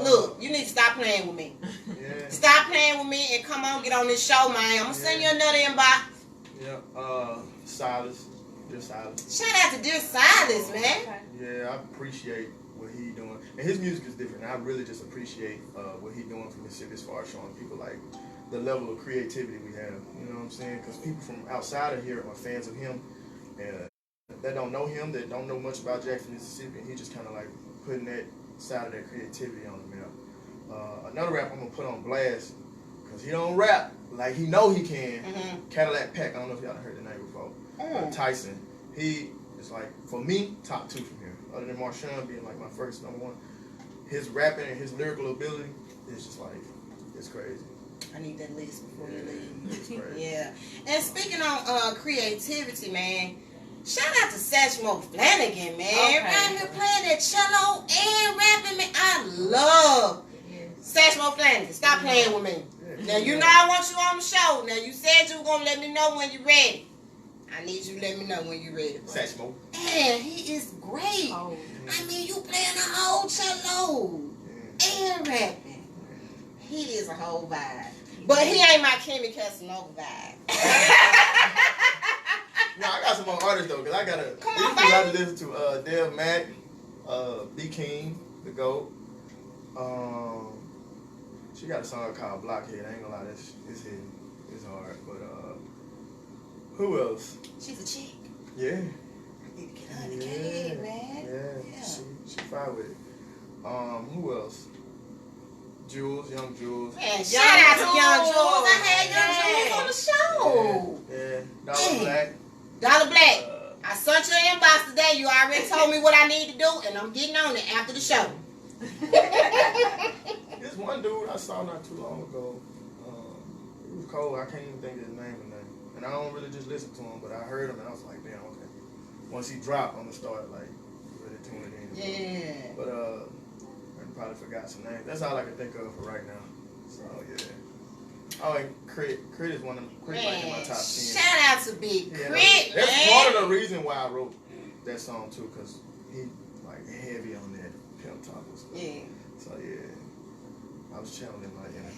Look. You need to stop playing with me. Yeah. Stop playing with me and come on, get on this show, man. I'm gonna send you another inbox. Yeah. Silas, just Silas. Shout out to Dear Silas, man. Okay. Yeah, I appreciate what he doing, and his music is different. I really just appreciate what he doing for Mississippi as far as showing people like the level of creativity we have. You know what I'm saying? Because people from outside of here are fans of him, and that don't know him, that don't know much about Jackson, Mississippi, and he just kind of like putting that side of that creativity on the map. Another rap I'm gonna put on blast because he don't rap like he know he can. Cadillac Pack. I don't know if y'all heard the name before. Tyson. He is like for me top 2 from here. Other than Marshawn being like my first #1, his rapping and his lyrical ability is just like it's crazy. I need that list before you leave. It's crazy. Yeah. And speaking on creativity, man, shout out to Satchmo Flanagan, man. Okay. Right here playing that cello and rapping, man. I love Satchmo Flanagan. Stop playing with me. Now, you know I want you on the show. Now, you said you were going to let me know when you're ready. I need you to let me know when you're ready, bro. Satchmo. Man, he is great. Oh. I mean, you playing a whole cello and rapping. He is a whole vibe. But he ain't my Kimmy Casanova vibe. No, I got some more artists though, cause I gotta. Come on, I got to listen to Dale Mack, Akeem, the GOAT. She got a song called Blockhead. I ain't gonna lie, it's hard. But who else? She's a chick. Yeah. I need to get her in the cave, man. Yeah. She fine with it. Who else? Jules, Young Jules. Man, shout out to Young Jules. I had Young Jules on the show. Yeah. Dollar Black. Dollar Black. I sent you an inbox today. You already told me what I need to do, and I'm getting on it after the show. This one dude I saw not too long ago. It was cold. I can't even think of his name or nothing. And I don't really just listen to him, but I heard him and I was like, damn, okay. Once he dropped, I'm gonna start like really tuning in. Yeah. But I probably forgot some names. That's all I can think of for right now. So yeah. Oh, and Crit is one of them. Crit like in my top 10. Shout out to Big Yeah, Crit, that's man. part of the reason why I wrote that song too, cause he like heavy on that pimp talk and stuff. Yeah. So yeah, I was channeling my inner.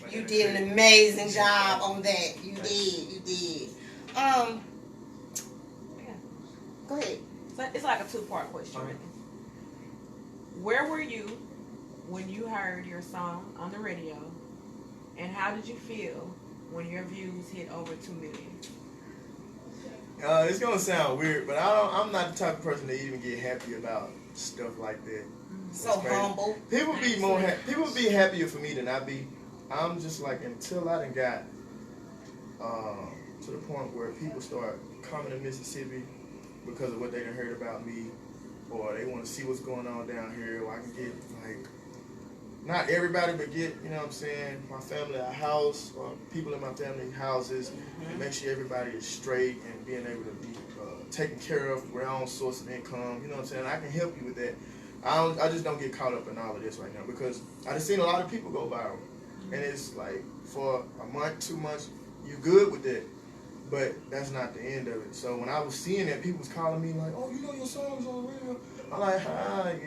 You did an amazing job on that. You did. Go ahead. So it's like a two-part question. Okay. Where were you when you heard your song on the radio, and how did you feel when your views hit over 2 million? It's gonna sound weird, but I'm not the type of person that even get happy about stuff like that. So humble. People be more. People be happier for me than I be. I'm just like, until I done got to the point where people start coming to Mississippi because of what they done heard about me, or they want to see what's going on down here, or I can get like, not everybody, but get, you know what I'm saying, my family a house, or people in my family houses, and make sure everybody is straight and being able to be taken care of with their own source of income, you know what I'm saying? I can help you with that. I just don't get caught up in all of this right now, because I just seen a lot of people go viral, and it's like, for a month, 2 months, you good with that, but that's not the end of it. So when I was seeing that, people was calling me like, oh, you know your song's on the radio. I'm like,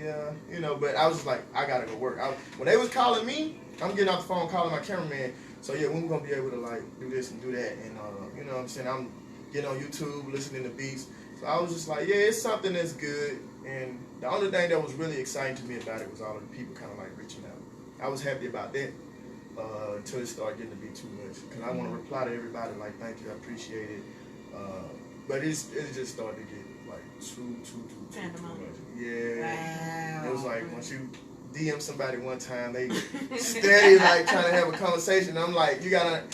yeah, you know, but I was just like, I gotta go work. When they was calling me, I'm getting off the phone calling my cameraman. So yeah, when we gonna be able to like do this and do that, and you know what I'm saying, I'm getting on YouTube, listening to beats. So I was just like, yeah, it's something that's good. And the only thing that was really exciting to me about it was all of the people kind of like reaching out. I was happy about that until it started getting to be too much. Because I want to reply to everybody like, thank you, I appreciate it. But it just started to get like too much. Yeah. Wow. It was like, once you DM somebody one time, they steady like trying to have a conversation. I'm like, you gotta.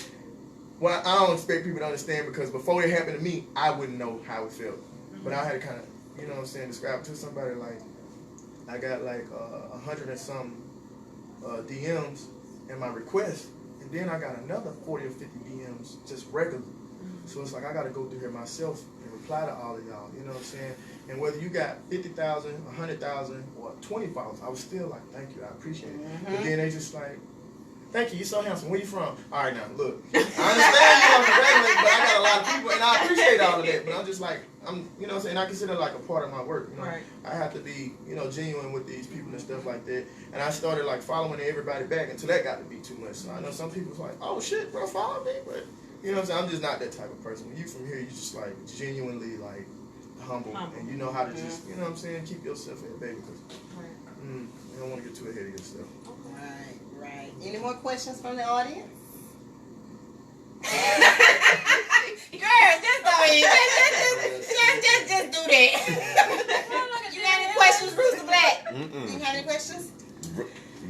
Well, I don't expect people to understand, because before it happened to me, I wouldn't know how it felt. But I had to kind of, you know what I'm saying, describe to somebody like, I got like 100 and some DMs in my request, and then I got another 40 or 50 DMs just regular. So it's like, I got to go through here myself and reply to all of y'all, you know what I'm saying? And whether you got 50,000, 100,000, or 20,000, I was still like, thank you, I appreciate it. But then they just like, thank you, you're so handsome, where you from? All right, now, look, I understand you on the regular, but I got a lot of people, and I appreciate all of that, but I'm just like, you know what I'm saying, I consider it like a part of my work, you know? Right. I have to be, you know, genuine with these people and stuff like that, and I started like following everybody back until that got to be too much. So I know some people's like, oh shit, bro, follow me, but you know what I'm saying, I'm just not that type of person. When you from here, you just like genuinely like humble. And you know how to just, you know what I'm saying, keep yourself in, baby, because you don't want to get too ahead of yourself. Right. Any more questions from the audience? Girl, just go ahead. Just do that. You got any questions, Rooster Black? You got any questions?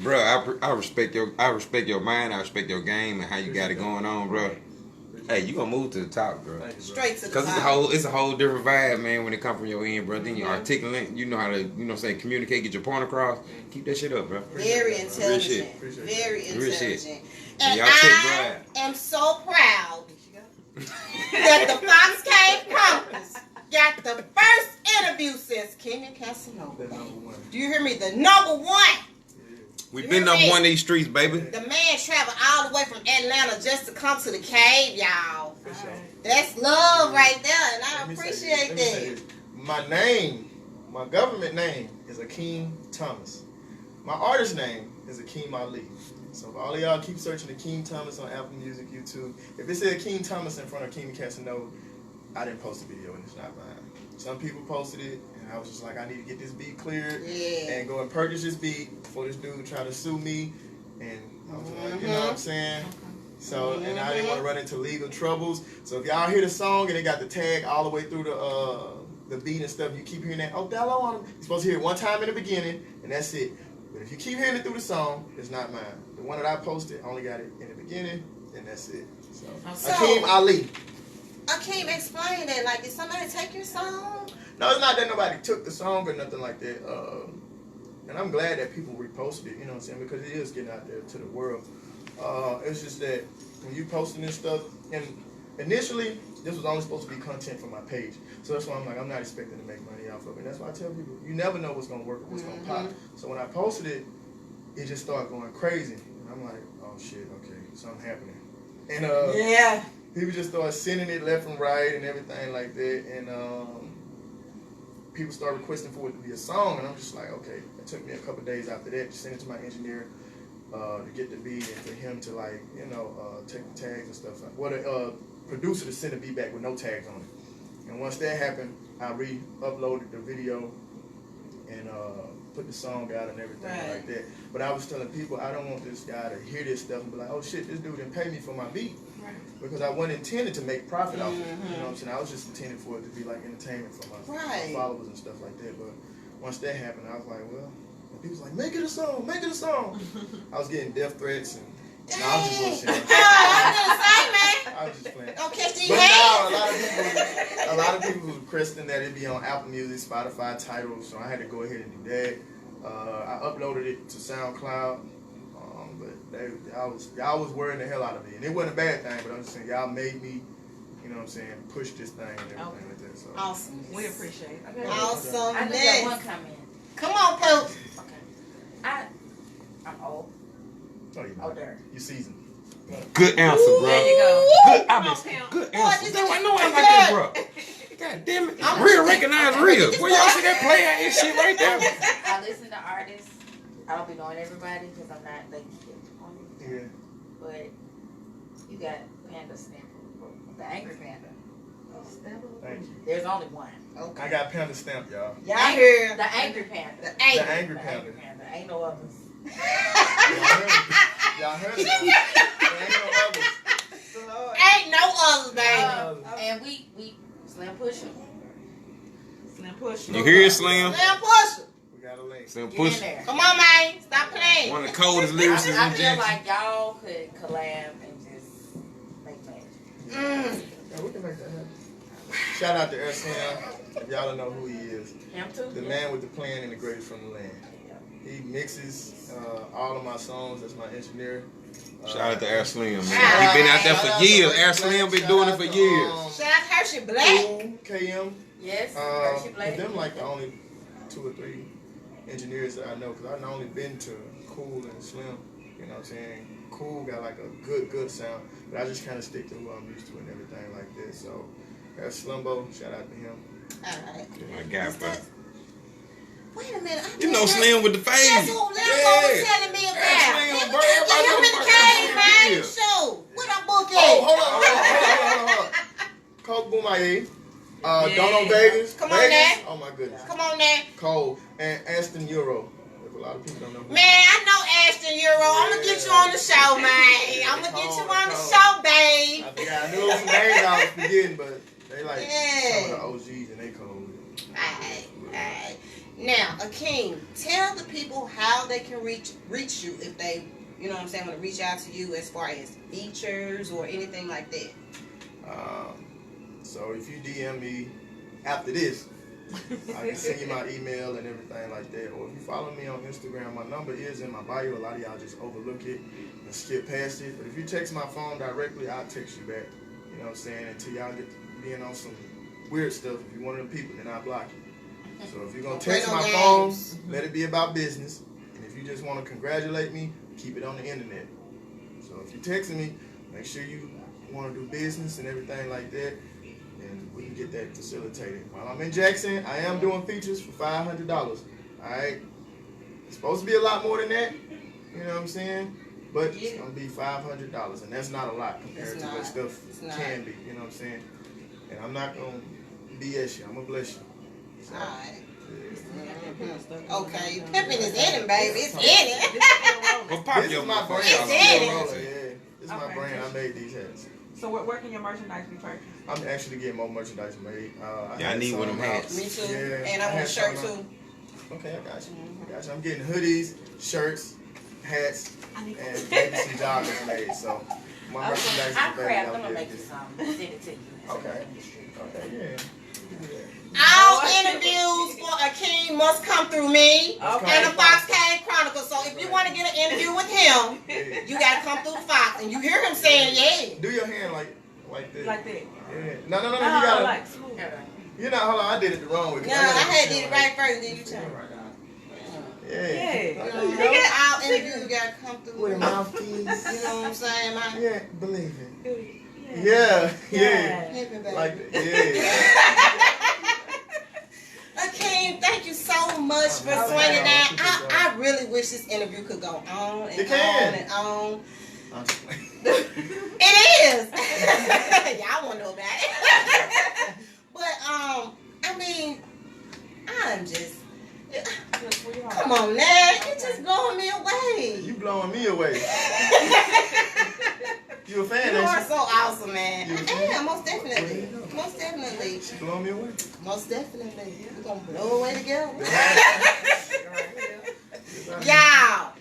Bro, I respect your mind. I respect your game and how you got it going on, bro. Hey, you gonna move to the top, bro. Straight to the top. Because it's a whole different vibe, man, when it come from your end, bro. Then you articulate, you know how to, you know what I'm saying, communicate, get your point across. Keep that shit up, bro. Very intelligent. Appreciate Very Real intelligent. shit. And Y'all check I am so proud that the Fox Cave Chronicles got the first interview since Kimmy Casanova. The number one. Do you hear me? The number one. We been up one of these streets, baby. The man traveled all the way from Atlanta just to come to the cave, y'all. For sure. That's love right there, and I Let me say appreciate this. that. My name My government name is Akeem Thomas. My artist name is Akeem Ali. So if all of y'all keep searching Akeem Thomas on Apple Music, YouTube, if it said Akeem Thomas in front of Kimmy Casanova, I didn't post the video and it's not mine. Some people posted it and I was just like, I need to get this beat cleared and go and purchase this beat before this dude try to sue me. And I was like, you know what I'm saying? So, and I didn't want to run into legal troubles. So if y'all hear the song and it got the tag all the way through the beat and stuff, you keep hearing that, Othello on him. You're supposed to hear it one time in the beginning and that's it. But if you keep hearing it through the song, it's not mine. The one that I posted only got it in the beginning and that's it. So Akeem Ali. Akeem, explain that. Like, did somebody take your song? No, it's not that nobody took the song or nothing like that. And I'm glad that people reposted it, you know what I'm saying, because it is getting out there to the world. It's just that when you posting this stuff, and initially, this was only supposed to be content for my page. So that's why I'm like, I'm not expecting to make money off of it. And that's why I tell people, you never know what's going to work or what's going to pop. So when I posted it, it just started going crazy. And I'm like, oh shit, okay, something happening. And people just started sending it left and right and everything like that. And people started requesting for it to be a song. And I'm just like, okay. It took me a couple days after that to send it to my engineer to get the beat and for him to, like, you know, take the tags and stuff. Well, the producer to send the beat back with no tags on it. And once that happened, I re-uploaded the video and put the song out and everything like that. But I was telling people, I don't want this guy to hear this stuff and be like, oh shit, this dude didn't pay me for my beat. Because I wasn't intended to make profit off it. You know what I'm saying? I was just intended for it to be like entertainment for my followers and stuff like that. But once that happened, I was like, well, and people was like, make it a song, make it a song. I was getting death threats and I was just bullshitting. I was just playing. Don't catch these But hands. now a lot of people was requesting that it be on Apple Music, Spotify, Tidal, so I had to go ahead and do that. I uploaded it to SoundCloud, but y'all was worrying the hell out of me, and it wasn't a bad thing. But I'm just saying, y'all made me, you know what I'm saying, push this thing and everything like that. So Awesome. We appreciate it. Okay. Awesome. I just got one comment. Come on, Pope. Okay. I'm old. oh, you know, Older. you seasoned. Good answer, bro. There you go. Good, Come on, Pimp. good Boy, answer. this That's why I is know I like good. that, bro. God damn it. Real recognize real. Where y'all see that player and shit right there? I listen to artists. I don't be knowing everybody because I'm not like Yeah. But you got Panda Stamp, the Angry Panda. Thank you. There's only one. I got Panda Stamp, y'all. Y'all hear The Angry Panda. the The angry. Angry The Panda. Angry Panda. Ain't no others. Y'all heard it. There ain't no others. Ain't no other, baby. And we Slim Push 'em. Slim push. You hear it, Slim? Slim Pusher. We got a link. Slim Get push. in there. Come on, man. Stop playing. One of the coldest lyricists I in feel Jackson. like y'all could collab and just make magic. Yeah, we can make that happen. Shout out to Air Slim. If y'all don't know who he is. Him too? The man with the plan and the greatest from the land. He mixes all of my songs. That's my engineer. Shout out to Air Slim, man. He been out there for years. Air Slim been doing it for years. Shout out Hershey Black. Cool, KM. Yes. Hershey Black. Them like the only 2 or 3 engineers that I know. Because I've only been to Cool and Slim. You know what I'm saying? Cool got like a good sound. But I just kind of stick to who I'm used to and everything like that. So, that's Slimbo. Shout out to him. Alright. My God, bro. Wait a minute. You know Slim with the That's fade. who Limbo was telling me about. Slim, bro. Get him in the cage, man. Yeah. Show. What I book Oh, at? hold on. Coke Boomaye. Dono Vegas. Come on Vegas. now. Oh my goodness. Come on now. Cole and Aston Euro. If a lot of people don't know. Man, I know Ashton Euro. I'm going to get you on the show, man. I'm going to get you on the show, babe. I knew some names I was forgetting, but they like Yeah. some of the OGs and they cold. Alright. Now, Akeem, tell the people how they can reach you if they, you know what I'm saying, want to reach out to you as far as features or anything like that. So if you DM me after this, I can send you my email and everything like that. Or if you follow me on Instagram, my number is in my bio. A lot of y'all just overlook it and skip past it. But if you text my phone directly, I'll text you back. You know what I'm saying? Until y'all get to being on some weird stuff. If you're one of them people, then I'll block you. So if you're going to text my phone, let it be about business. And if you just want to congratulate me, keep it on the internet. So if you're texting me, make sure you want to do business and everything like that. and we can get that facilitated. While I'm in Jackson, I am doing features for $500. All right, it's supposed to be a lot more than that. You know what I'm saying? But it's gonna be $500, and that's not a lot compared to what stuff can be. You know what I'm saying? And I'm not gonna BS you. I'm gonna bless you. So, Alright. Okay, pimping is in it, baby. It's in it. Well, pop this your is my brand. It's in it. Yeah, this is my brand. I made these hats. So where can your merchandise be purchased? I'm actually getting more merchandise made. Yeah, I need one of them hats. Me too. Yeah, And I want a shirt too. Okay, I got you. I'm getting hoodies, shirts, hats, and maybe some joggers made. So my merchandise is I'm ready. craft. I'm gonna make you some. Send it to you. Okay. Okay, yeah. All interviews for Akeem must come through me Okay. and the Fox Cave Chronicle. So if you want to get an interview with him, you gotta come through the Fox, and you hear him saying, "Yeah." Do your hand like this. Like that. Yeah. No. You Oh, gotta. like smooth. You're not. Hold on. I did it the wrong way. No, I had did it right first, then you turn. Yeah. Yeah. There you go. All interviews gotta come through. With a You mouthpiece. know what I'm saying, man? Yeah. Believe it. Do it. Yeah. Hit me, baby. Like yeah. Akeem, thank you so much for swinging down. I really wish this interview could go on and It can. on and on. I'm just playing. It is. Y'all want to know about it. But I mean, I'm just. Come on, now, you just blowing me away. You blowing me away. You a fan, You ain't are you? so awesome, man. You a I fan? am, most definitely. Most definitely. She blowing me away. Most definitely. We're going to blow away together. Y'all,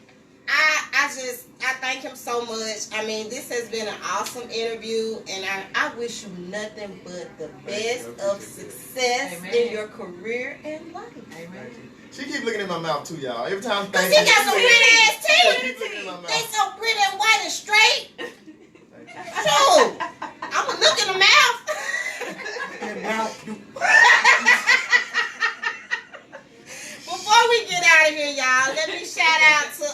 I thank him so much. I mean, this has been an awesome interview, and I wish you nothing but the best of success in your career and life. Amen. She keep looking in my mouth too, y'all. Every time I'm Cause thinking. he got some pretty ass She teeth. keep looking in my They mouth. so pretty and white and straight. Thank you. True. I'ma look in the mouth. And mouth. Before we get out of here, y'all, let me shout out to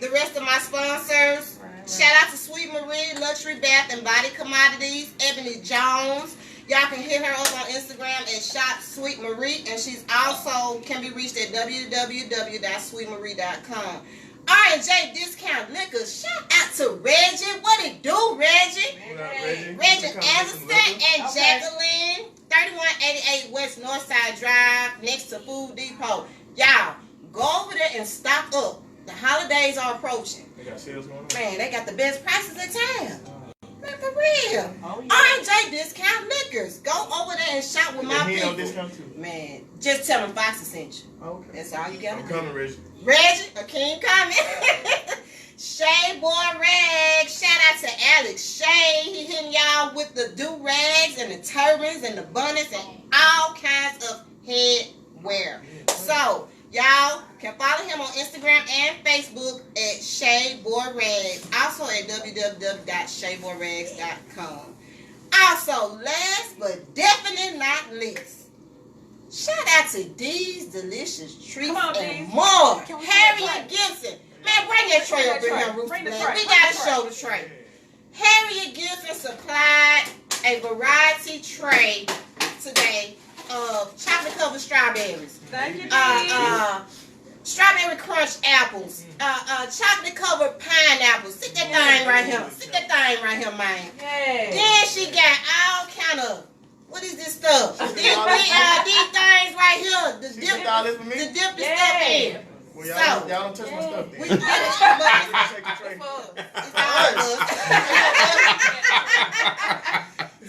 the rest of my sponsors. Shout out to Sweet Marie, Luxury Bath and Body Commodities, Ebony Jones. Y'all can hit her up on Instagram at Shop Sweet Marie, and she's also can be reached at www.sweetmarie.com. R&J Discount Liquor. Shout out to Reggie. What it do, Reggie? What up, Reggie? Reggie Come get some Anderson liquor. and Jacqueline, 3188 West Northside Drive, next to Food Depot. Y'all, go over there and stock up. The holidays are approaching. They got sales going on. Man, they got the best prices in town. Man, for real. Oh, yeah. R&J Discount Liquors. Go over there and shop with my He on people. discount too. Man, just tell them Fox sent you. Okay. That's all you gotta I'm do. coming, Reggie. Reggie, Akeem coming. Shay Boy Rags. Shout out to Alex Shay. He hitting y'all with the do-rags and the turbans and the bonnets and all kinds of head wear. So, y'all can follow him on Instagram and Facebook at Shay Boy Rags. Also at www.shayboyrags.com. Also, last but definitely not least, shout out to D's Delicious Treats Come on, and D's. more. Can we Harriet get Gibson. Man, bring that tray up in here, Ruth Bring the Black. tray. We Bring got the to show the tray. Harriet Gibson supplied a variety tray today of chocolate covered strawberries. Thank you, Strawberry crunch apples, chocolate covered pineapples. Stick that thing right here. Stick that thing right here, man. Yeah. Then she got all kind of, what is this stuff? These things right here. The She dip, took all this for me? the dip the stuff in. Well, So, y'all don't touch my stuff then. We Let did me it, take the tray. but it's all good.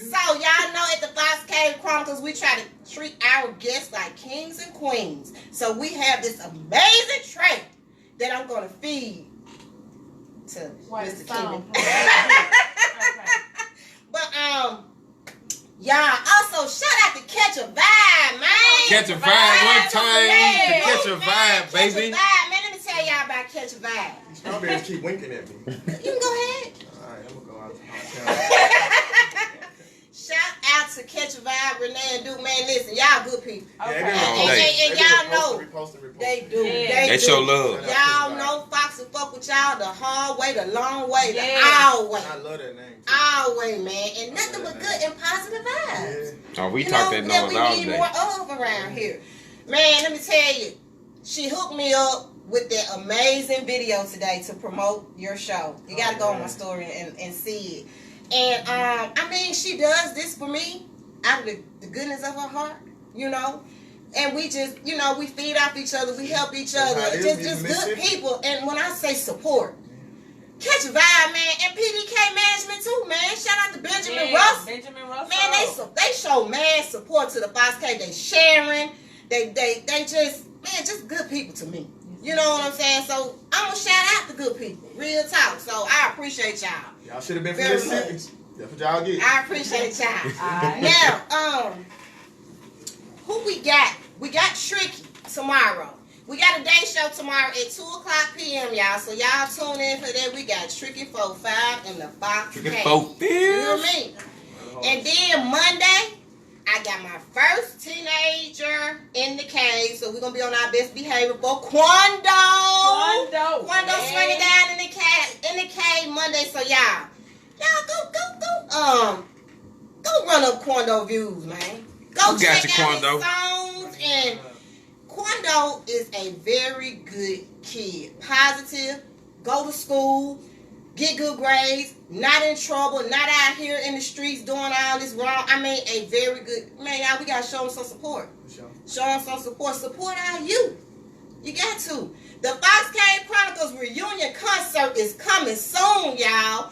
So y'all know at the Fox Cave Chronicles, we try to treat our guests like kings and queens. So we have this amazing tray that I'm gonna feed to Mr. Kimmy. But y'all also shout out to Catch a Vibe, man. Catch a vibe one time to catch a vibe, Catch a baby. Vibe, man. Let me tell y'all about Catch a Vibe. These strawberries keep winking at me. You can go ahead. Alright, I'm gonna go out to my town. Shout out to Catch a Vibe, Renee and Duke. Man, listen, y'all good people. Yeah, And y'all know they do. They They They do. show love. Y'all know Fox and Fuck fuck with y'all the hard way, the long way, the Yeah. all way. I love that name. Too. All way, man. And nothing but good and positive vibes. Yeah. Oh, we You talk know, that that noise we all need day. more of around here. Man, let me tell you, she hooked me up with that amazing video today to promote your show. You gotta go on my story and see it. And I mean, she does this for me out of the goodness of her heart, you know. And we just, you know, we feed off each other, we help each other. how it is in Just good Mississippi. people. And when I say support, catch a vibe, man. And PDK Management too, man. Shout out to Benjamin Russ. Benjamin Russell. Man, they show mad support to the Fox K. They sharing. They just, man, just good people to me. You know what I'm saying? So I'm gonna shout out the good people. Real talk. So I appreciate y'all. Y'all should have been from Very Mississippi. That's what y'all get. I appreciate y'all. Alright. Now, who we got? We got Tricky tomorrow. We got a day show tomorrow at 2:00 p.m. y'all. So y'all tune in for that. We got Tricky 4-5 and the Fox Tricky K. 4-5. You hear me? And then Monday, I got my first teenager in the cave. So we're gonna be on our best behavior for Quando. Quando swinging down in the cave Monday. So y'all go run up Quando views, man. Go We got check you, out Quando. his songs. And Quando is a very good kid. Positive, go to school, get good grades, not in trouble, not out here in the streets doing all this wrong. I mean, a very good man, y'all. We gotta show him some support. Show him some support. Support our youth. You got to. The Fox K Chronicles reunion concert is coming soon, y'all.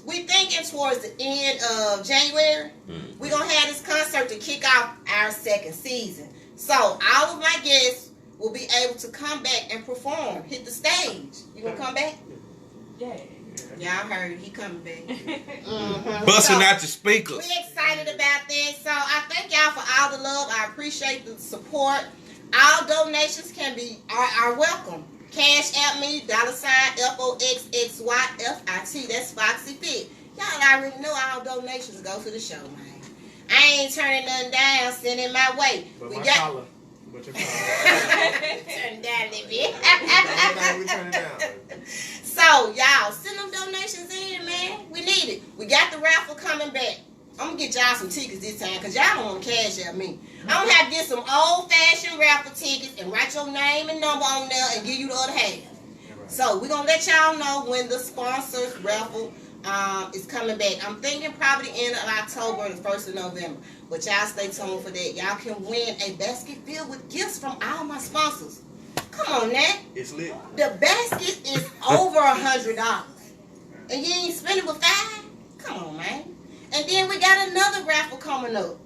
We thinking towards the end of January. We're gonna have this concert to kick off our second season. So all of my guests will be able to come back and perform, hit the stage. You gonna come back? Yeah. Y'all heard he coming back. Busting So, out your speakers. we're excited about this. So I thank y'all for all the love. I appreciate the support. All donations are welcome. Cash at me, $FOXXYFIT. That's Foxy Fit. Y'all already know all donations go to the show, man. I ain't turning nothing down, send it my way. But We my got collar. But your collar. turn it down a little bit. Everything we turn it down. So y'all send them donations in, man. We need it. We got the raffle coming back. I'm gonna get y'all some tickets this time because y'all don't want to cash at me. I'm gonna have to get some old-fashioned raffle tickets and write your name and number on there and give you the other half. So we're gonna let y'all know when the sponsors raffle is coming back. I'm thinking probably end of October or the 1st of November. But y'all stay tuned for that. Y'all can win a basket filled with gifts from all my sponsors. Come on now. It's lit. The basket is over $100. And you ain't spending with $5? Come on, man. And then we got another raffle coming up.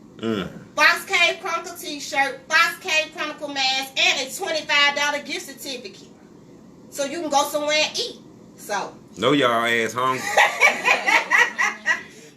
Fox K Chronicle t-shirt, Fox K Chronicle mask, and a $25 gift certificate. So you can go somewhere and eat. So Know y'all ass hungry.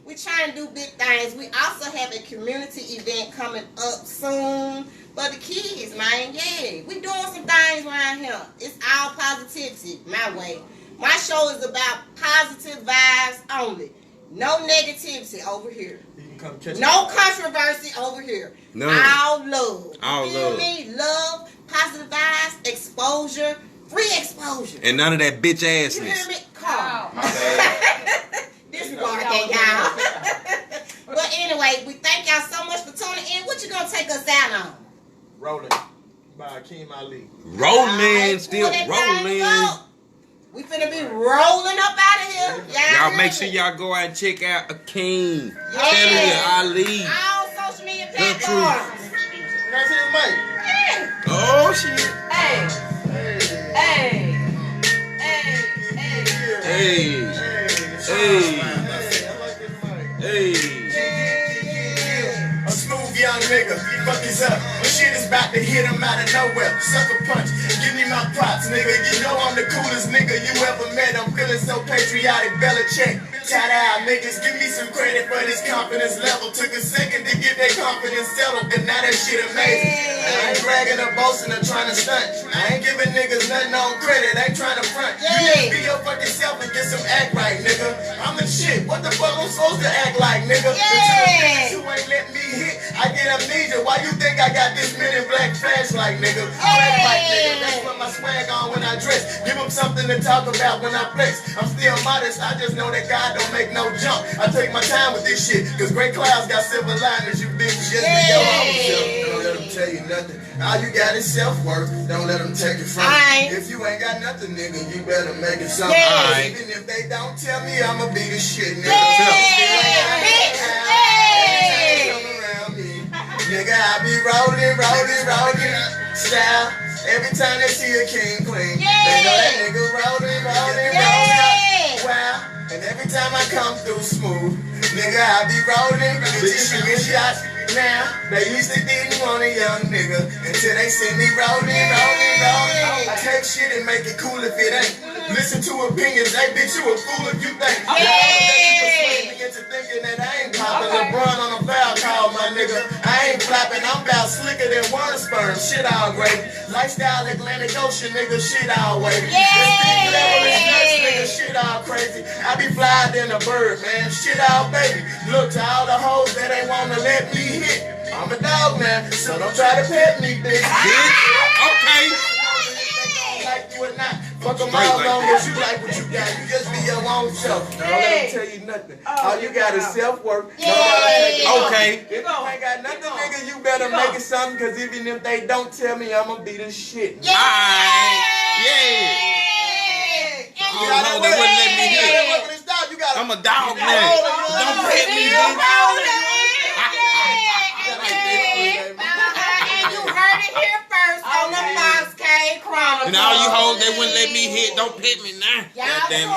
we trying to do big things. We also have a community event coming up soon for the kids, man. Yeah, we doing some things around here. It's all positivity, my way. My show is about positive vibes only. No negativity over here. You can come catch No me. controversy over here. None. All love. All You feel love. me? Love, positive vibes, exposure, free exposure. And none of that bitch You hear assness. me? Carl. My bad. Disregard that, y'all. But anyway, we thank y'all so much for tuning in. What you gonna take us out on? Rolling by Akeem Ali. Rolling, still Pull that thing rolling. up. We finna be rolling up out of here. Y'all hear make me? sure y'all go out and check out Akeem. Yeah. Telling you, Ali. All social media The truth. platforms. Can I see his mic? Yeah. Oh shit. Hey, hey, hey, hey. Hey. Hey. Hey. A smooth young nigga, fuck this up. But shit is about to hit him out of nowhere. Sucker punch, give me my props, nigga. You know I'm the coolest nigga you ever met. I'm feeling so patriotic, Belichick. Tie-dye niggas, give me some credit for this confidence level. Took a second to get that confidence settled, but now that shit amazing. I ain't bragging or boasting or trying to stunt. I ain't giving niggas nothing on credit, ain't trying to front. You just be your fucking self and get some act right, nigga. I'm the shit, what the fuck I'm supposed to act like, nigga? Yeah. You ain't let me hit, I get amnesia. Why you think I got this Men in Black flashlight, nigga? I act like, nigga, that's what my my swag on when I dress. Give them something to talk about when I flex. I'm still modest, I just know that God don't make no jump. I take my time with this shit, cause great clouds got silver linings. You bitches just be your own self. Don't let them tell you nothing. All you got is self-worth. Don't let them take it from you. If you ain't got nothing, nigga, you better make it something. Even if they don't tell me, I'ma be the shit, nigga. Nigga, I be rolling, style. Every time they see a king queen, they know that nigga rolling. Wow. And every time I come through smooth, nigga, I be rolling. Bitches shooting shots. Now, they used to didn't want a young nigga until they see me rolling. I take shit and make it cool if it ain't. Listen to opinions, hey bitch, you a fool if you think. Persuade me into thinking that I ain't popping. LeBron on a foul call, my nigga. I ain't flapping, I'm about slicker than one sperm. Shit all great. Lifestyle Atlantic Ocean, nigga, shit all wavy. This big level is nuts, nigga, shit all crazy. I be flyer than a bird, man, shit all baby. Look to all the hoes that ain't wanna let me hit. I'm a dog, man, so don't try to pet me, bitch. Okay. Like you or not. Fuck them all long as you like what you got. You just be your own self. Don't let them tell you nothing. All you got is self-worth. Okay. If you ain't got nothing, nigga, you better make it something. Cause even if they don't tell me, I'ma be the shit. Alright. Yeah. You know they wouldn't let me hit. I'm a dog now. Don't pet me, bitch. On the Fox K Chronicles. And all you hoes, they wouldn't let me hit. Don't pit me now. Y'all tune